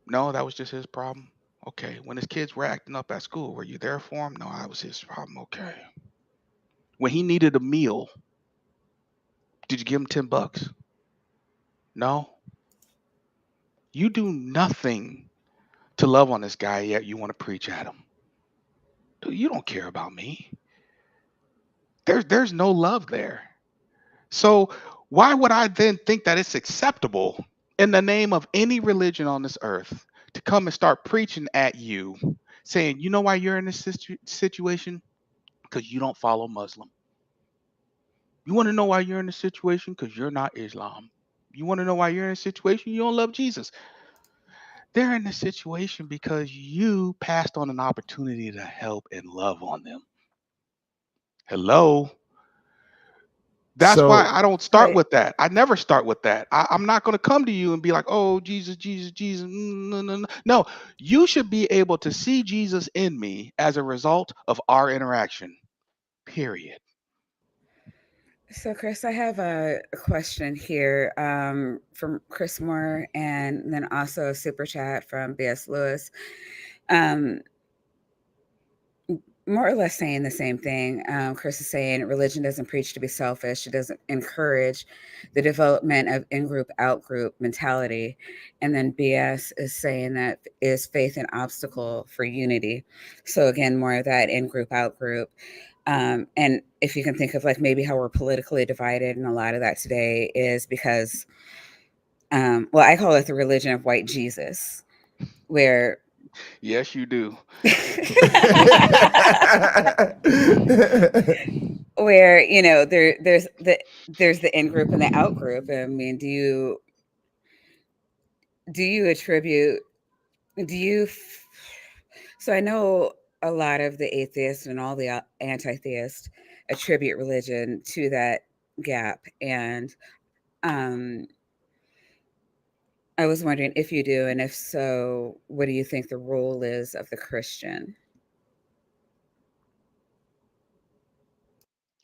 No, that was just his problem. Okay. When his kids were acting up at school, were you there for him? No, that was his problem. Okay. When he needed a meal, did you give him $10? No. You do nothing to love on this guy, yet you want to preach at him. Dude, you don't care about me. There's no love there. So why would I then think that it's acceptable in the name of any religion on this earth to come and start preaching at you, saying, you know why you're in this situation? Because you don't follow Muslim. You want to know why you're in this situation? Because you're not Islam. You want to know why you're in a situation? You don't love Jesus. They're in this situation because you passed on an opportunity to help and love on them. Hello. That's why So I don't start But with that. I never start with that. I'm not going to come to you and be like, oh, Jesus, Jesus, Jesus. No, no, no. No, you should be able to see Jesus in me as a result of our interaction, period. so, Chris, I have a question here from Chris Moore, and then also a super chat from B.S. Lewis. Um, More or less saying the same thing. Chris is saying religion doesn't preach to be selfish. It doesn't encourage the development of in-group, out-group mentality. And then BS is saying that is faith an obstacle for unity. So again, more of that in-group, out-group. And if you can think of like maybe how we're politically divided, and a lot of that today is because, well, I call it the religion of white Jesus, where Yes, you do. where there's the in group and the out group. I mean, do you attribute do you so I know a lot of the atheists and all the anti-theists attribute religion to that gap, and um I was wondering if you do, and if so, what do you think the role is of the Christian?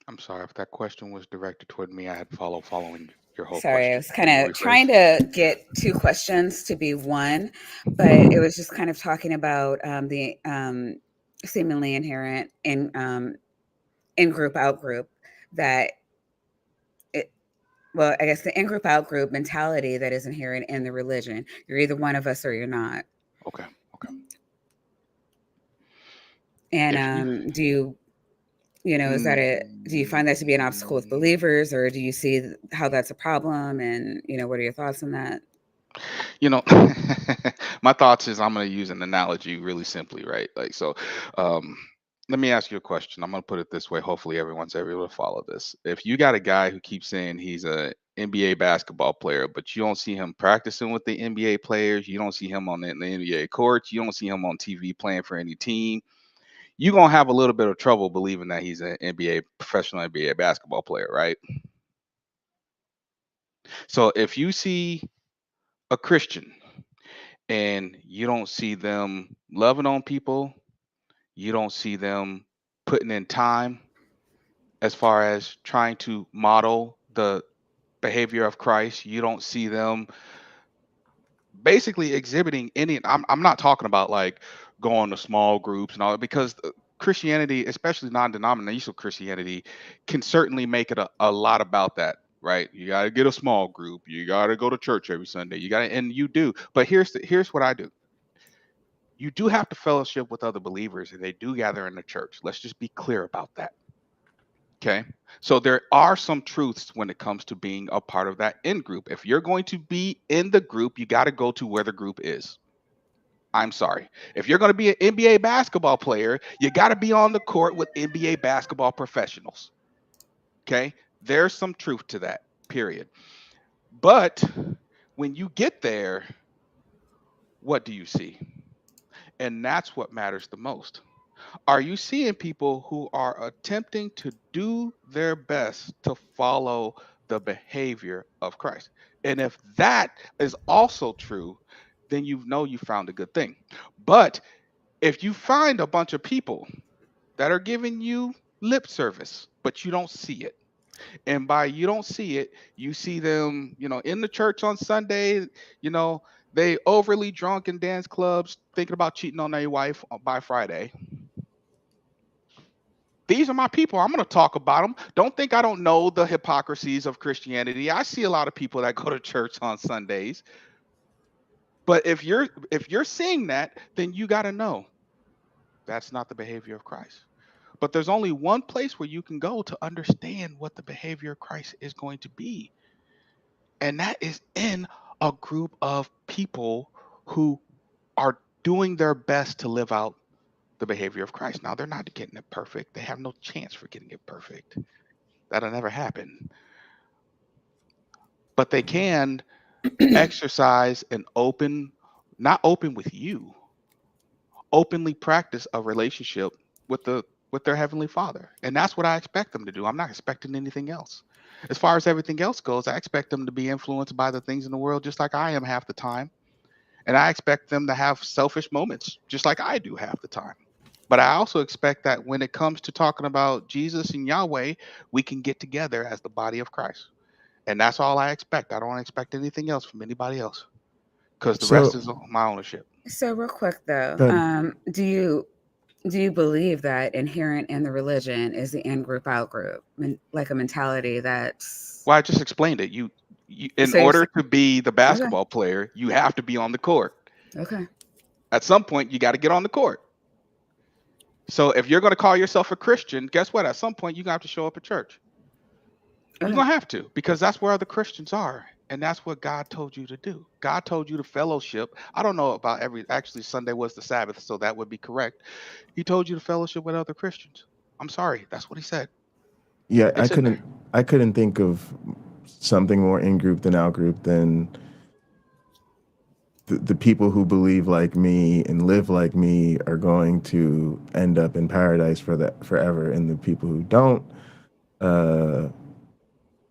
I'm sorry if that question was directed toward me. I had following your whole Sorry, I question. was kind Can you of trying rephrase? to get two questions to be one, but it was just kind of talking about the seemingly inherent in group out group that it, well, I guess the in group out group mentality that is inherent in the religion. You're either one of us or you're not. Okay. Okay. And If you, is that mm, do you find that to be an obstacle with believers, or do you see how that's a problem? And what are your thoughts on that? you know, my thoughts is I'm going to use an analogy really simply, right? Like, so, um, let me ask you a question. I'm going to put it this way. Hopefully, everyone's able to follow this. If you got a guy who keeps saying he's a NBA basketball player, but you don't see him practicing with the NBA players, you don't see him on the NBA courts, you don't see him on TV playing for any team, you're going to have a little bit of trouble believing that he's an NBA professional NBA basketball player, right? So if you see a Christian and you don't see them loving on people, you don't see them putting in time as far as trying to model the behavior of Christ, you don't see them basically exhibiting any. I'm not talking about like going to small groups and all that, because Christianity, especially non-denominational Christianity, can certainly make it a lot about that. Right, you got to get a small group. You got to go to church every Sunday. You got to, and you do. But here's what I do. You do have to fellowship with other believers, and they do gather in the church. Let's just be clear about that. Okay. So there are some truths when it comes to being a part of that in group. If you're going to be in the group, you got to go to where the group is. I'm sorry. If you're going to be an NBA basketball player, you got to be on the court with NBA basketball professionals. Okay. There's some truth to that, period. But when you get there, what do you see? And that's what matters the most. Are you seeing people who are attempting to do their best to follow the behavior of Christ? And if that is also true, then you know you found a good thing. But if you find a bunch of people that are giving you lip service, but you don't see it, and by you don't see it, you see them, in the church on Sunday, you know, they overly drunk in dance clubs, thinking about cheating on their wife by Friday. These are my people. I'm going to talk about them. Don't think I don't know the hypocrisies of Christianity. I see a lot of people that go to church on Sundays. But if you're seeing that, then you got to know that's not the behavior of Christ. But there's only one place where you can go to understand what the behavior of Christ is going to be. And that is in a group of people who are doing their best to live out the behavior of Christ. Now they're not getting it perfect. They have no chance for getting it perfect. That'll never happen. But they can exercise an open, not open with you, openly practice a relationship with their heavenly Father. And that's what I expect them to do. I'm not expecting anything else. As far as everything else goes, I expect them to be influenced by the things in the world just like I am half the time. And I expect them to have selfish moments just like I do half the time. But I also expect that when it comes to talking about Jesus and Yahweh, we can get together as the body of Christ. And that's all I expect. I don't expect anything else from anybody else because the rest So, is my ownership. So real quick though, good. do you believe that inherent in the religion is the in group out group, like a mentality that's Well, I just explained it. You in so you're order to be the okay, basketball player, you have to be on the court. okay, At some point, you got to get on the court. So if you're going to call yourself a Christian, guess what? At some point, you're going to have to show up at church. You're okay. going to have to because that's where other Christians are. And that's what God told you to do. God told you to fellowship. I don't know about actually, Sunday was the Sabbath, so that would be correct. He told you to fellowship with other Christians. I'm sorry. That's what he said. Yeah, It's in there. I couldn't think of something more in group than out group than the people who believe like me and live like me are going to end up in paradise forever, and the people who don't uh,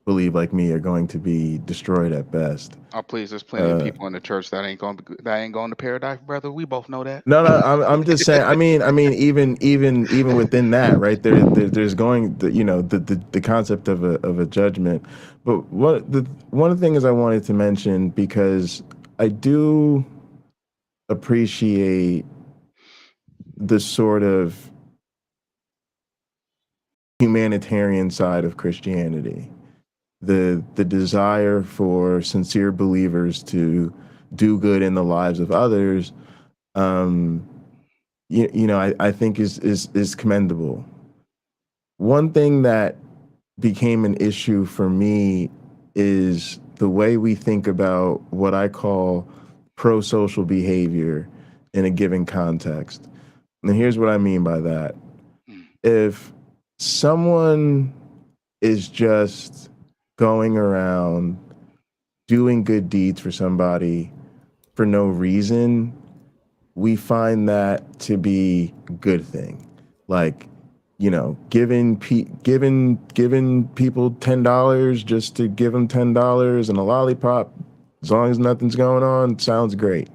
believe like me are going to be destroyed at best. Oh, please, there's plenty of people in the church that ain't going to paradise, brother. We both know that. No, no, I'm just saying. I mean, even within that, right there's going, the concept of a judgment. But one of the things I wanted to mention, because I do appreciate the sort of humanitarian side of Christianity, the desire for sincere believers to do good in the lives of others. Um, I think is commendable. One thing that became an issue for me is the way we think about what I call pro-social behavior in a given context. And here's what I mean by that. If someone is just going around doing good deeds for somebody for no reason, we find that to be a good thing. Like, giving people $10 just to give them $10 and a lollipop, as long as nothing's going on, sounds great.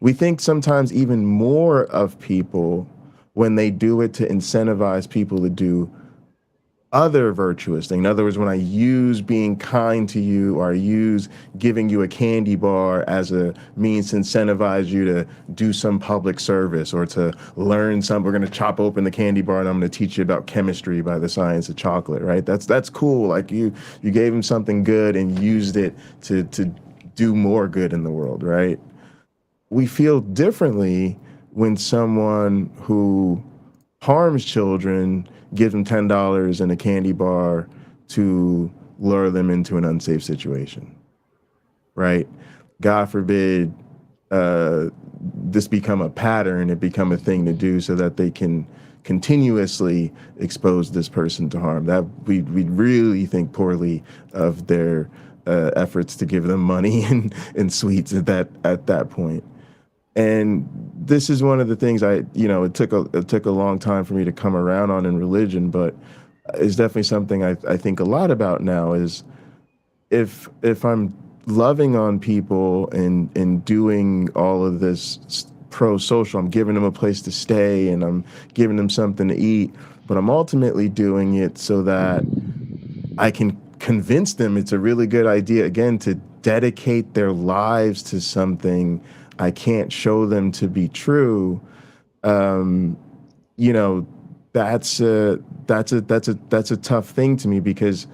We think sometimes even more of people when they do it to incentivize people to do other virtuous thing. In other words, when I use being kind to you, or I use giving you a candy bar as a means to incentivize you to do some public service or to learn some, we're going to chop open the candy bar and I'm going to teach you about chemistry by the science of chocolate, right? That's cool. Like you gave him something good and used it to do more good in the world, right? We feel differently when someone who harms children gives them $10 and a candy bar to lure them into an unsafe situation, right? God forbid this become a pattern, it become a thing to do so that they can continuously expose this person to harm. That we really think poorly of their efforts to give them money and sweets at that point. And this is one of the things it took a long time for me to come around on in religion, but it's definitely something I think a lot about now is if I'm loving on people and doing all of this pro-social, I'm giving them a place to stay and I'm giving them something to eat, but I'm ultimately doing it so that I can convince them it's a really good idea, again, to dedicate their lives to something I can't show them to be true. That's a tough thing to me because,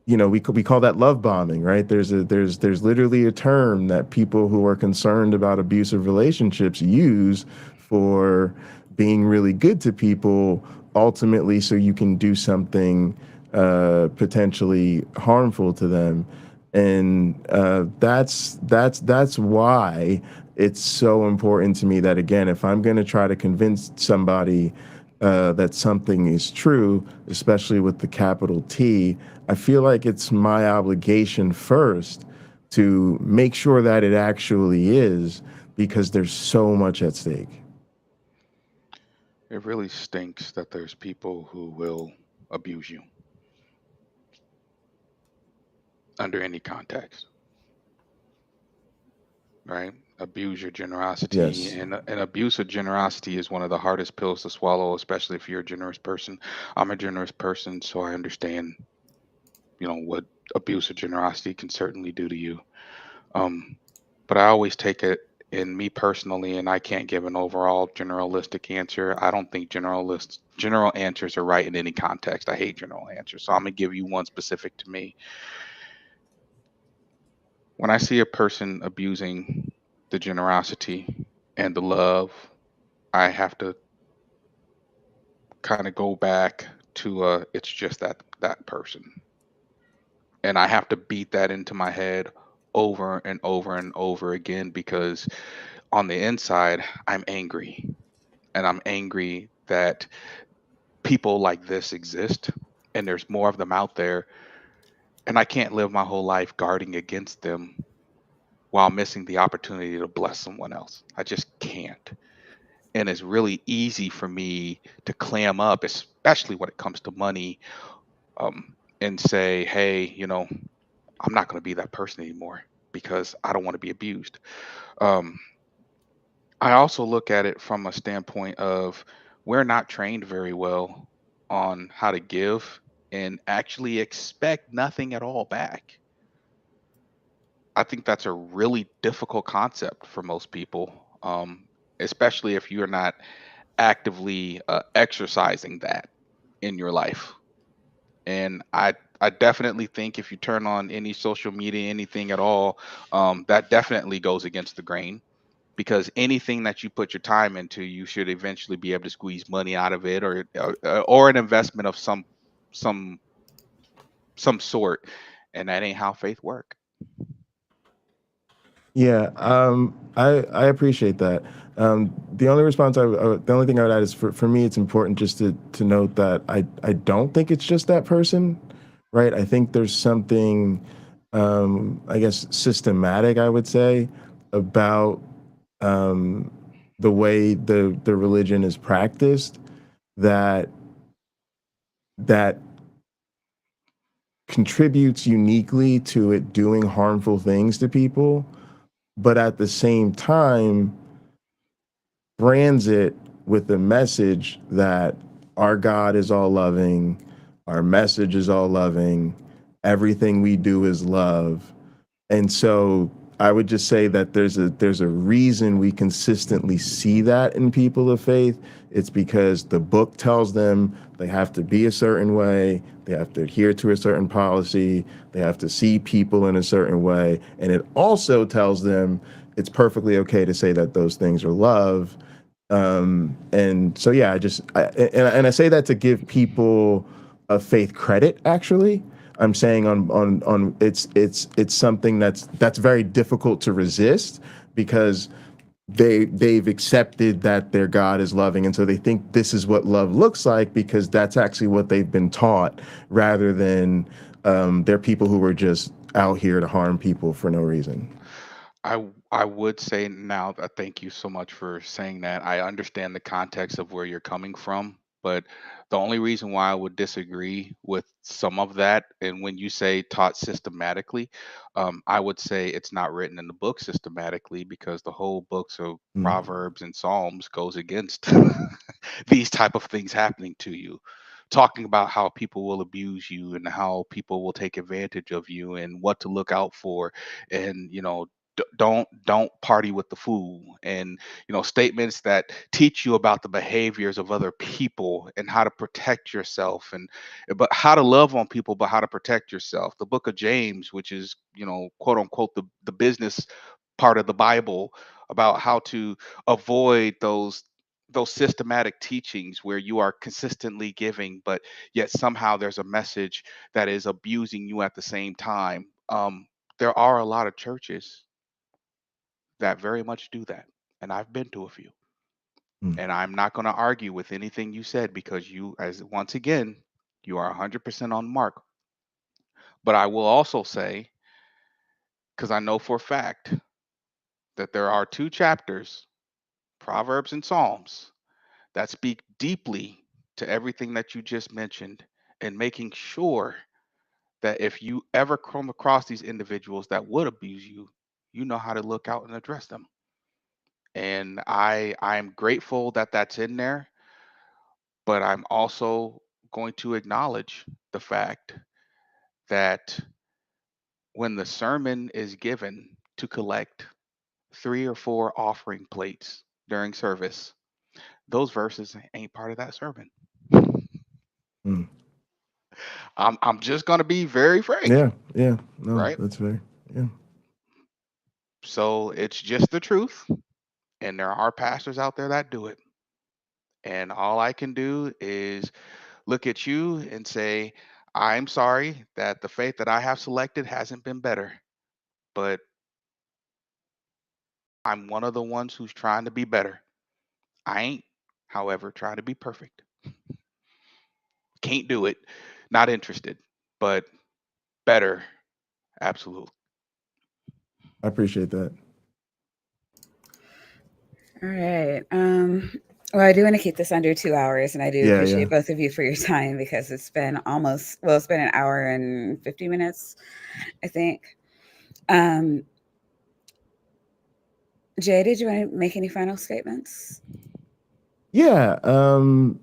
we call that love bombing, right? There's literally a term that people who are concerned about abusive relationships use for being really good to people, ultimately, so you can do something potentially harmful to them. And that's why it's so important to me that, again, if I'm going to try to convince somebody that something is true, especially with the capital T, I feel like it's my obligation first to make sure that it actually is, because there's so much at stake. It really stinks that there's people who will abuse you under any context, right? Abuse your generosity, Yes. and abuse of generosity is one of the hardest pills to swallow, especially if you're a generous person. I'm a generous person, so I understand, what abuse of generosity can certainly do to you. Um, but I always take it in me personally, and I can't give an overall generalistic answer. I don't think general answers are right in any context. I hate general answers, so I'm gonna give you one specific to me. When I see a person abusing the generosity and the love, I have to kind of go back to it's just that person, and I have to beat that into my head over and over and over again, because on the inside I'm angry, and I'm angry that people like this exist, and there's more of them out there, and I can't live my whole life guarding against them while missing the opportunity to bless someone else. I just can't. And it's really easy for me to clam up, especially when it comes to money, and say, hey, I'm not going to be that person anymore because I don't want to be abused. Um, I also look at it from a standpoint of we're not trained very well on how to give and actually expect nothing at all back. I think that's a really difficult concept for most people, especially if you're not actively exercising that in your life. And I definitely think if you turn on any social media, anything at all, that definitely goes against the grain, because anything that you put your time into, you should eventually be able to squeeze money out of it, or an investment of some some sort, and that ain't how faith work. Yeah, I appreciate that. The only response the only thing I would add is, for me, it's important just to note that I don't think it's just that person, right? I think there's something, I guess, systematic, I would say, about um, the way the religion is practiced, that that contributes uniquely to it doing harmful things to people, but at the same time brands it with the message that our God is all loving, our message is all loving, everything we do is love. And so I would just say that there's a reason we consistently see that in people of faith. It's because the book tells them they have to be a certain way, they have to adhere to a certain policy, they have to see people in a certain way, and it also tells them it's perfectly okay to say that those things are love. And so, yeah, and I say that to give people a faith credit. Actually, I'm saying on it's something that's very difficult to resist, because they've accepted that their God is loving, and so they think this is what love looks like because that's actually what they've been taught, rather than they're people who are just out here to harm people for no reason. I would say now that thank you so much for saying that. I understand the context of where you're coming from, but the only reason why I would disagree with some of that, and when you say taught systematically, I would say it's not written in the book systematically, because the whole books of Mm. Proverbs and Psalms goes against these type of things happening to you, talking about how people will abuse you and how people will take advantage of you and what to look out for, and don't party with the fool, and statements that teach you about the behaviors of other people and how to protect yourself, and but how to love on people, but how to protect yourself. The book of James, which is quote unquote the business part of the Bible, about how to avoid those systematic teachings where you are consistently giving, but yet somehow there's a message that is abusing you at the same time. there are a lot of churches that very much do that, and I've been to a few. Mm. And I'm not going to argue with anything you said because you, as once again, you are 100% on mark. But I will also say, because I know for a fact that there are two chapters, Proverbs and Psalms, that speak deeply to everything that you just mentioned, and making sure that if you ever come across these individuals that would abuse you, you know how to look out and address them. And I am grateful that that's in there, but I'm also going to acknowledge the fact that when the sermon is given to collect 3 or 4 offering plates during service, those verses ain't part of that sermon. Mm. I'm just gonna be very frank, Yeah, yeah, no, right? that's fair. Yeah, So it's just the truth, and there are pastors out there that do it. And all I can do is look at you and say, I'm sorry that the faith that I have selected hasn't been better, but I'm one of the ones who's trying to be better. I ain't, however, trying to be perfect. Can't do it. Not interested, but better. Absolutely. I appreciate that. All right. Well, I do want to keep this under 2 hours, and I do Yeah, yeah. appreciate both of you for your time because it's been almost, well, it's been an hour and 50 minutes, I think. Um, Jay, did you want to make any final statements? Yeah, I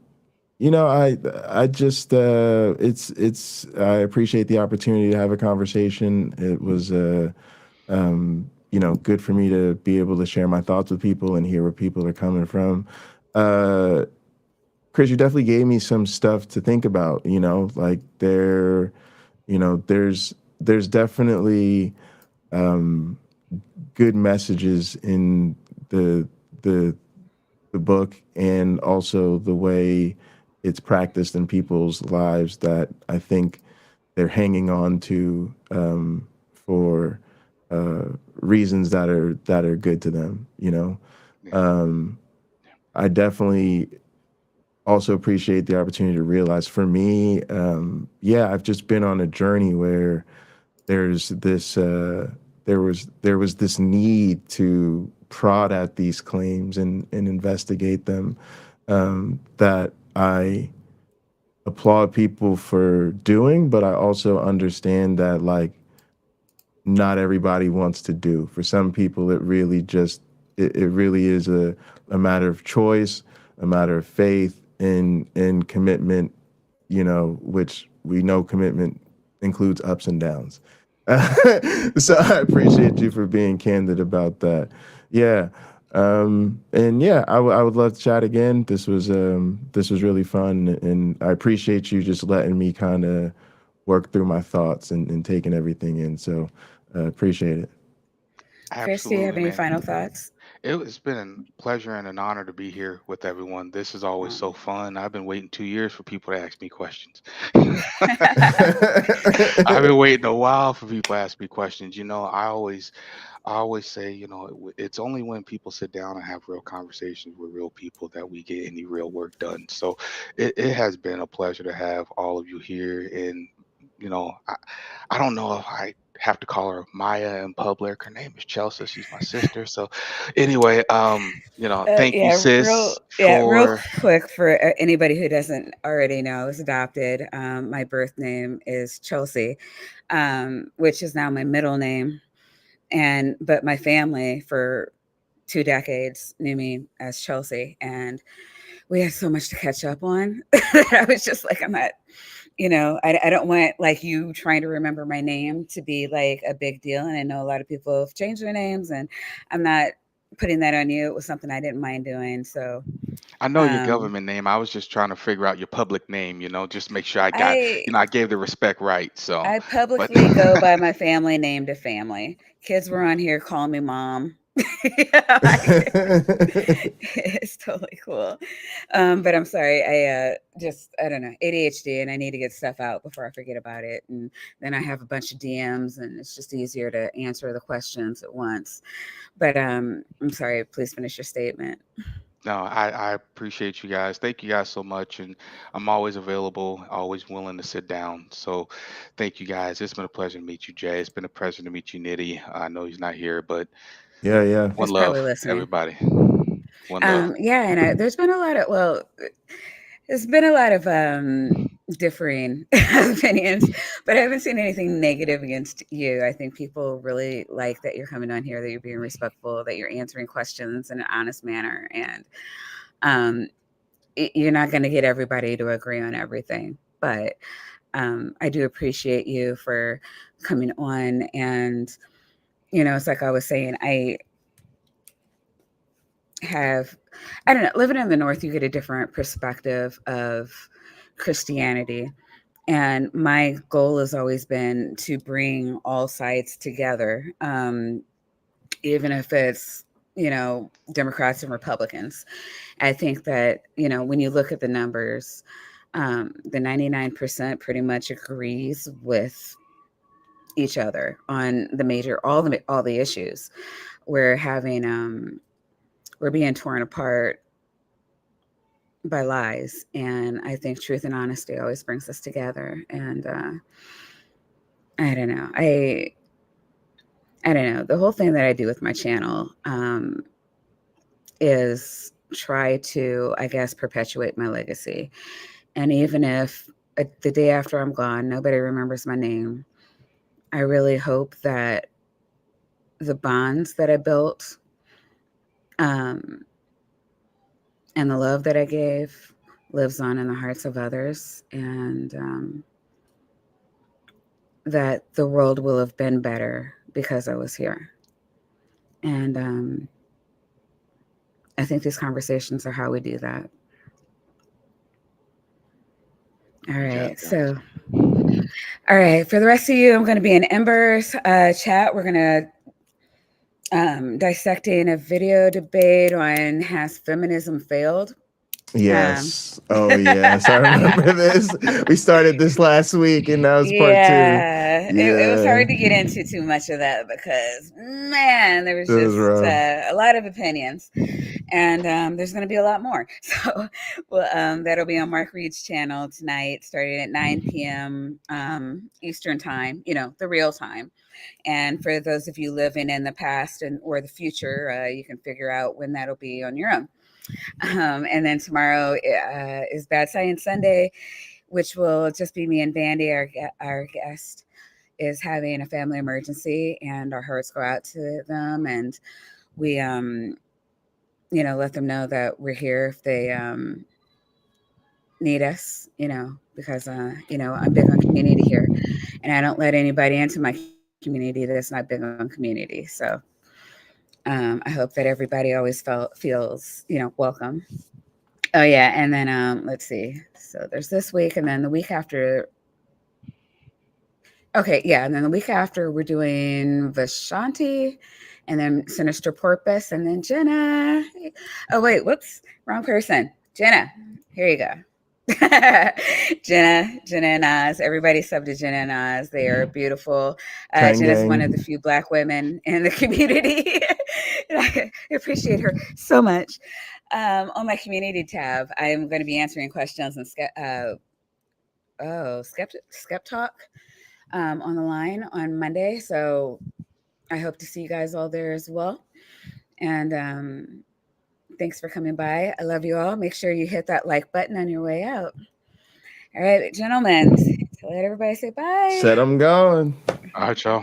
just it's I appreciate the opportunity to have a conversation. It was good for me to be able to share my thoughts with people and hear where people are coming from. Uh, Chris, you definitely gave me some stuff to think about. Like there's definitely um, good messages in the the the book and also the way it's practiced in people's lives that I think they're hanging on to for uh, reasons that are good to them. Yeah. Um, I definitely also appreciate the opportunity to realize for me, yeah, I've just been on a journey where there's this there was this need to prod at these claims and investigate them, that I applaud people for doing, but I also understand that like not everybody wants to do. For some people, it really is a matter of choice, a matter of faith and commitment, which we know commitment includes ups and downs. So I appreciate you for being candid about that. Yeah. And yeah, I would love to chat again. This was really fun, and I appreciate you just letting me kind of work through my thoughts and taking everything in. So appreciate it. Chris, do you have Absolutely, any man. final thoughts? It's been a pleasure and an honor to be here with everyone. This is always so Um, fun. I've been waiting 2 years for people to ask me questions. I've been waiting a while for people to ask me questions. I always say, it's only when people sit down and have real conversations with real people that we get any real work done. So it has been a pleasure to have all of you here. And, I don't know if I have to call her Maya in public. Her name is Chelsea. She's my sister. So anyway, thank you, sis, real for quick for anybody who doesn't already know, I was adopted. My birth name is Chelsea, which is now my middle name. But my family for 2 decades knew me as Chelsea, and we had so much to catch up on that I was just like, I'm not, I don't want like you trying to remember my name to be like a big deal. And I know a lot of people have changed their names, and I'm not putting that on you. It was something I didn't mind doing. So, I know your um, government name. I was just trying to figure out your public name, just make sure I got, I I gave the respect right. So, I but publicly go by my family name to family. Kids were on here calling me mom. It's totally cool. But I'm sorry. I don't know, ADHD, and I need to get stuff out before I forget about it. And then I have a bunch of DMs, and it's just easier to answer the questions at once. But I'm sorry. Please finish your statement. No, I appreciate you guys. Thank you guys so much. And I'm always available, always willing to sit down. So thank you guys. It's been a pleasure to meet you, Jay. It's been a pleasure to meet you, Nitty. I know he's not here, but Yeah, yeah. one He's probably love, listening. everybody. One love. Yeah, and there's been a lot of there's been a lot of differing opinions, but I haven't seen anything negative against you. I think people really like that you're coming on here, that you're being respectful, that you're answering questions in an honest manner, and um, you're not going to get everybody to agree on everything, but I do appreciate you for coming on. And it's like I was saying, I don't know, living in the North, you get a different perspective of Christianity. And my goal has always been to bring all sides together, even if it's, Democrats and Republicans. I think that, when you look at the numbers, the 99% pretty much agrees with each other on all the issues. We're having, we're being torn apart by lies, and I think truth and honesty always brings us together. And I don't know, I don't know, the whole thing that I do with my channel is try to, I guess, perpetuate my legacy. And even if the day after I'm gone nobody remembers my name, I really hope that the bonds that I built, um, and the love that I gave lives on in the hearts of others, and that the world will have been better because I was here. And I think these conversations are how we do that. All right. So, all right. For the rest of you, I'm going to be in Ember's chat. We're going to dissecting a video debate on has feminism failed? Yes. Oh, yes. I remember this. We started this last week, and that was part 2. Yeah, it was hard to get Yeah. into too much of that because, man, there was It was just rough. a lot of opinions, and there's going to be a lot more. So, well, that'll be on Mark Reed's channel tonight, starting at 9 p.m. Eastern time. The real time. And for those of you living in the past or the future, you can figure out when that'll be on your own. And then tomorrow is Bad Science Sunday, which will just be me and Vandy. Our guest is having a family emergency, and our hearts go out to them. And we, let them know that we're here if they need us, because, I'm big on community here. And I don't let anybody into my community that's not big on community. So I hope that everybody always feels, welcome. Oh yeah, and then let's see. So there's this week, and then the week after. Okay, yeah, and then the week after we're doing Vashanti, and then Sinister Porpoise, and then Jenna. Oh wait, whoops, wrong person. Jenna, here you go. Jenna and Oz. Everybody sub to Jenna and Oz. They are beautiful. Jenna's one of the few Black women in the community. I appreciate her so much. On my community tab, I'm going to be answering questions and Skep Talk on the line on Monday. So I hope to see you guys all there as well. And thanks for coming by. I love you all. Make sure you hit that like button on your way out. All right, gentlemen, let everybody say bye. Said I'm going. All right, y'all.